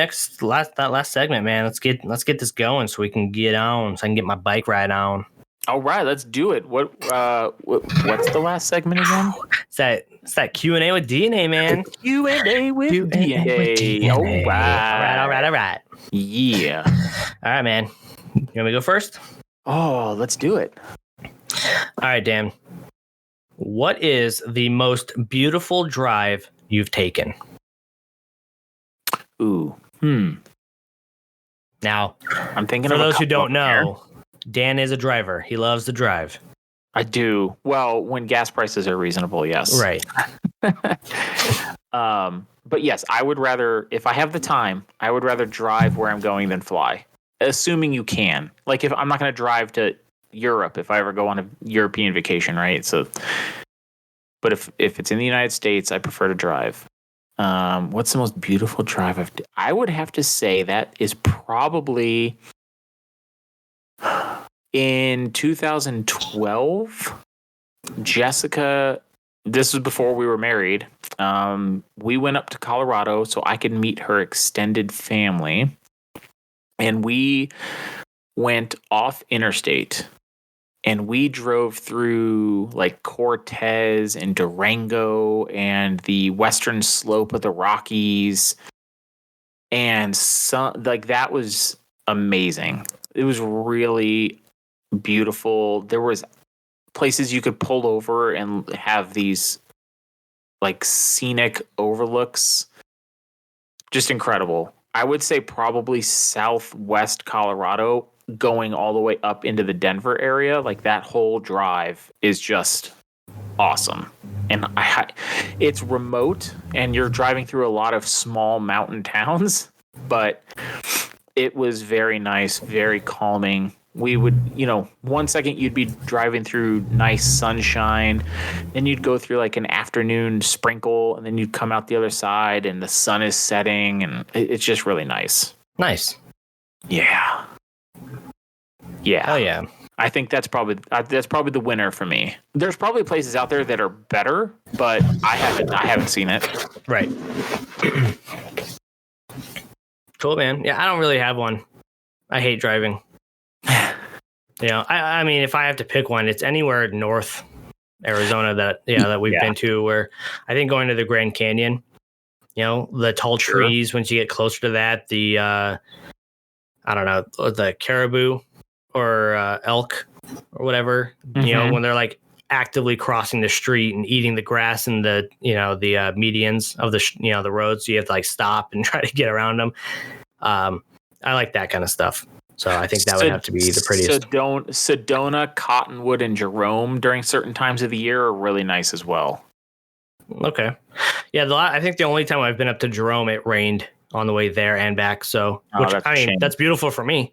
last segment, man. Let's get this going so we can get on, so I can get my bike ride on. All right, let's do it. What's the last segment again? It's that Q&A with DNA, man. Q&A with DNA. All right. Yeah. All right, man. You want me to go first? Oh, let's do it. All right, Dan. What is the most beautiful drive you've taken? Ooh. Now, I'm thinking for of those who don't know, Dan is a driver. He loves to drive. I do. Well, when gas prices are reasonable, yes. Right. But yes, I would rather, if I have the time, I would rather drive where I'm going than fly. Assuming you can. Like, if I'm not going to drive to Europe if I ever go on a European vacation, right? So, but if it's in the United States, I prefer to drive. What's the most beautiful drive I would have to say that is probably in 2012. Jessica, this was before we were married. We went up to Colorado so I could meet her extended family, and we went off interstate. And we drove through like Cortez and Durango and the western slope of the Rockies. And that was amazing. It was really beautiful. There was places you could pull over and have these like scenic overlooks. Just incredible. I would say probably southwest Colorado, going all the way up into the Denver area. Like that whole drive is just awesome. And it's remote and you're driving through a lot of small mountain towns, but it was very nice, very calming. We would, 1 second you'd be driving through nice sunshine, then you'd go through like an afternoon sprinkle, and then you'd come out the other side and the sun is setting, and it's just really nice. Nice. Yeah. Yeah. Oh yeah. I think that's probably the winner for me. There's probably places out there that are better, but I haven't seen it. Right. Cool, man. Yeah, I don't really have one. I hate driving. I mean, if I have to pick one, it's anywhere north Arizona that we've been to, where I think going to the Grand Canyon, the tall trees, once you get closer to that, the I don't know, the caribou or elk or whatever, when they're like actively crossing the street and eating the grass and the medians of the roads, so you have to like stop and try to get around them. I like that kind of stuff. So I think that would have to be the prettiest. Sedona, Cottonwood, and Jerome during certain times of the year are really nice as well. Okay. Yeah, I think the only time I've been up to Jerome, it rained on the way there and back. So, that's beautiful for me.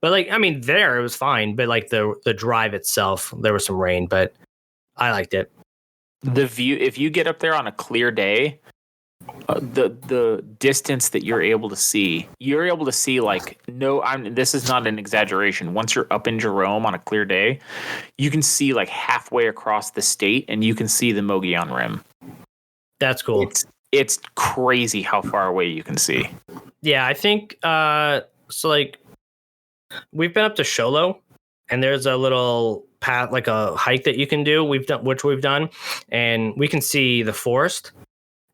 But there it was fine. But the drive itself, there was some rain, but I liked it. The view, if you get up there on a clear day, the distance that you're able to see this is not an exaggeration. Once you're up in Jerome on a clear day, you can see like halfway across the state, and you can see the Mogollon Rim. That's cool. It's crazy how far away you can see. Yeah, I think we've been up to Sholo, and there's a little path, like a hike that you can do. We've done, and we can see the forest.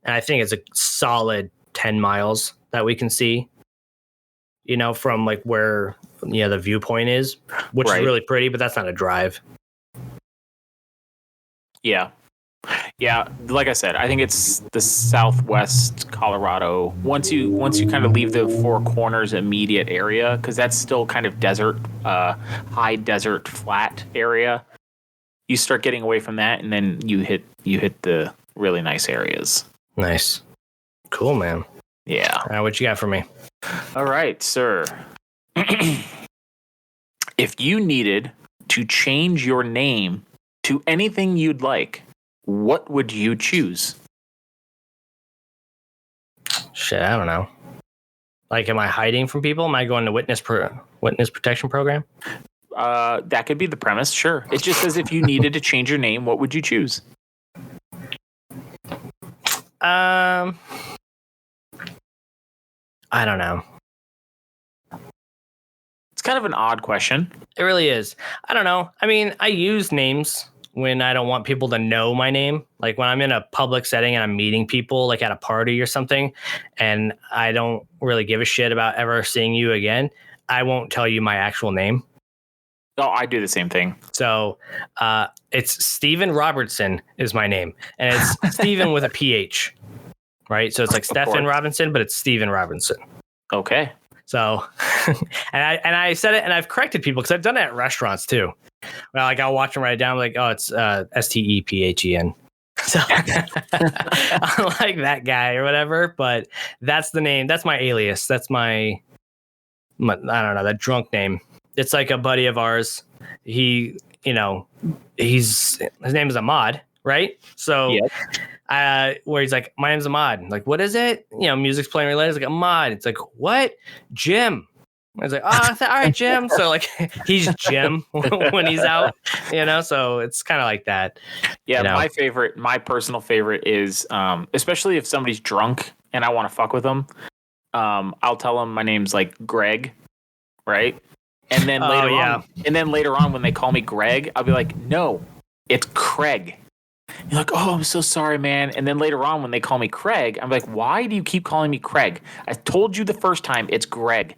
And I think it's a solid 10 miles that we can see, from like where the viewpoint is, which is really pretty, but that's not a drive. Yeah. Yeah, like I said, I think it's the southwest Colorado. Once you kind of leave the Four Corners immediate area, because that's still kind of desert, high desert, flat area, you start getting away from that, and then you hit the really nice areas. Nice, cool, man. Yeah. What you got for me? All right, sir. If you needed to change your name to anything you'd like, what would you choose? Shit, I don't know. Like, am I hiding from people? Am I going to witness protection program? That could be the premise, sure. It just says if you needed to change your name, what would you choose? I don't know. It's kind of an odd question. It really is. I don't know. I mean, I use names when I don't want people to know my name. Like when I'm in a public setting and I'm meeting people, like at a party or something, and I don't really give a shit about ever seeing you again, I won't tell you my actual name. Oh, I do the same thing. So it's Stephen Robertson is my name. And it's Stephen with a PH, right? So it's like Stephen Robinson, but it's Stephen Robinson. Okay. So, and I said it, and I've corrected people because I've done it at restaurants too. Well, like I'll watch them write it down, like, oh, it's Stephen. So I'm like that guy or whatever, but that's the name. That's my alias. That's my I don't know, that drunk name. It's like a buddy of ours. His name is Ahmad, right? So, where he's like, my name's Ahmad. Like, what is it? Music's playing related. It's like, Ahmad. It's like, what? Jim. I was like, oh, all right, Jim. So like, he's Jim when he's out, so it's kind of like that. Yeah. My personal favorite is, especially if somebody's drunk and I want to fuck with them. I'll tell them my name's like Greg. Right. And then later on, when they call me Greg, I'll be like, no, it's Craig. You're like, oh, I'm so sorry, man. And then later on, when they call me Craig, I'm like, why do you keep calling me Craig? I told you the first time it's Greg.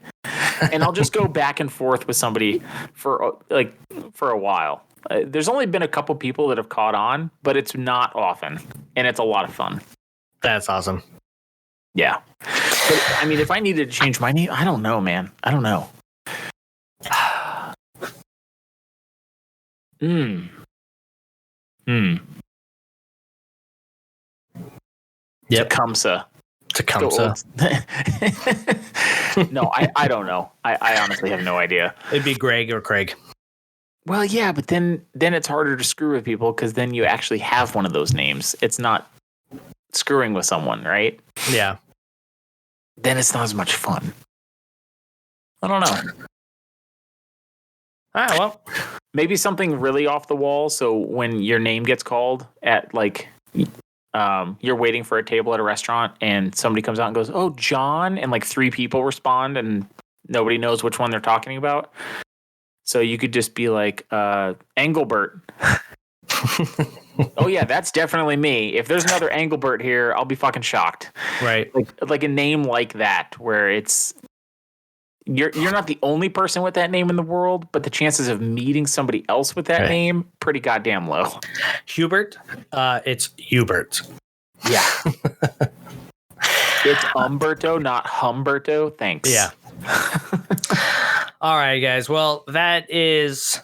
And I'll just go back and forth with somebody for a while. There's only been a couple people that have caught on, but it's not often. And it's a lot of fun. That's awesome. Yeah. But, I mean, if I needed to change my name, I don't know, man. I don't know. Yep. Tecumseh. No, I don't know. I honestly have no idea. It'd be Greg or Craig. Well, yeah, but then it's harder to screw with people because then you actually have one of those names. It's not screwing with someone, right? Yeah. Then it's not as much fun. I don't know. All right, well, maybe something really off the wall. So when your name gets called at you're waiting for a table at a restaurant and somebody comes out and goes, "Oh, John," and like 3 people respond and nobody knows which one they're talking about. So you could just be like, Engelbert. Oh yeah, that's definitely me. If there's another Engelbert here, I'll be fucking shocked. Right. Like a name like that where it's you're not the only person with that name in the world, but the chances of meeting somebody else with that name pretty goddamn low. Hubert, it's Hubert. Yeah. It's Umberto, not Humberto. Thanks. Yeah. All right, guys. Well, that is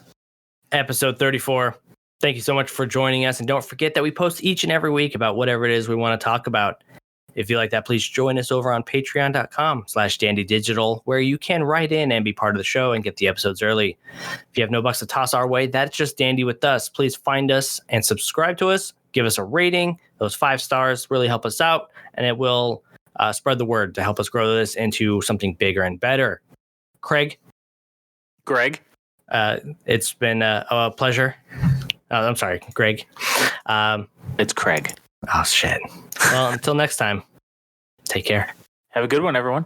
episode 34. Thank you so much for joining us. And don't forget that we post each and every week about whatever it is we want to talk about. If you like that, please join us over on patreon.com/dandydigital, where you can write in and be part of the show and get the episodes early. If you have no bucks to toss our way, that's just dandy with us. Please find us and subscribe to us. Give us a rating. Those 5 stars really help us out, and it will spread the word to help us grow this into something bigger and better. Greg, it's been a pleasure. I'm sorry, Greg. It's Craig. Oh, shit. Well, until next time, take care. Have a good one, everyone.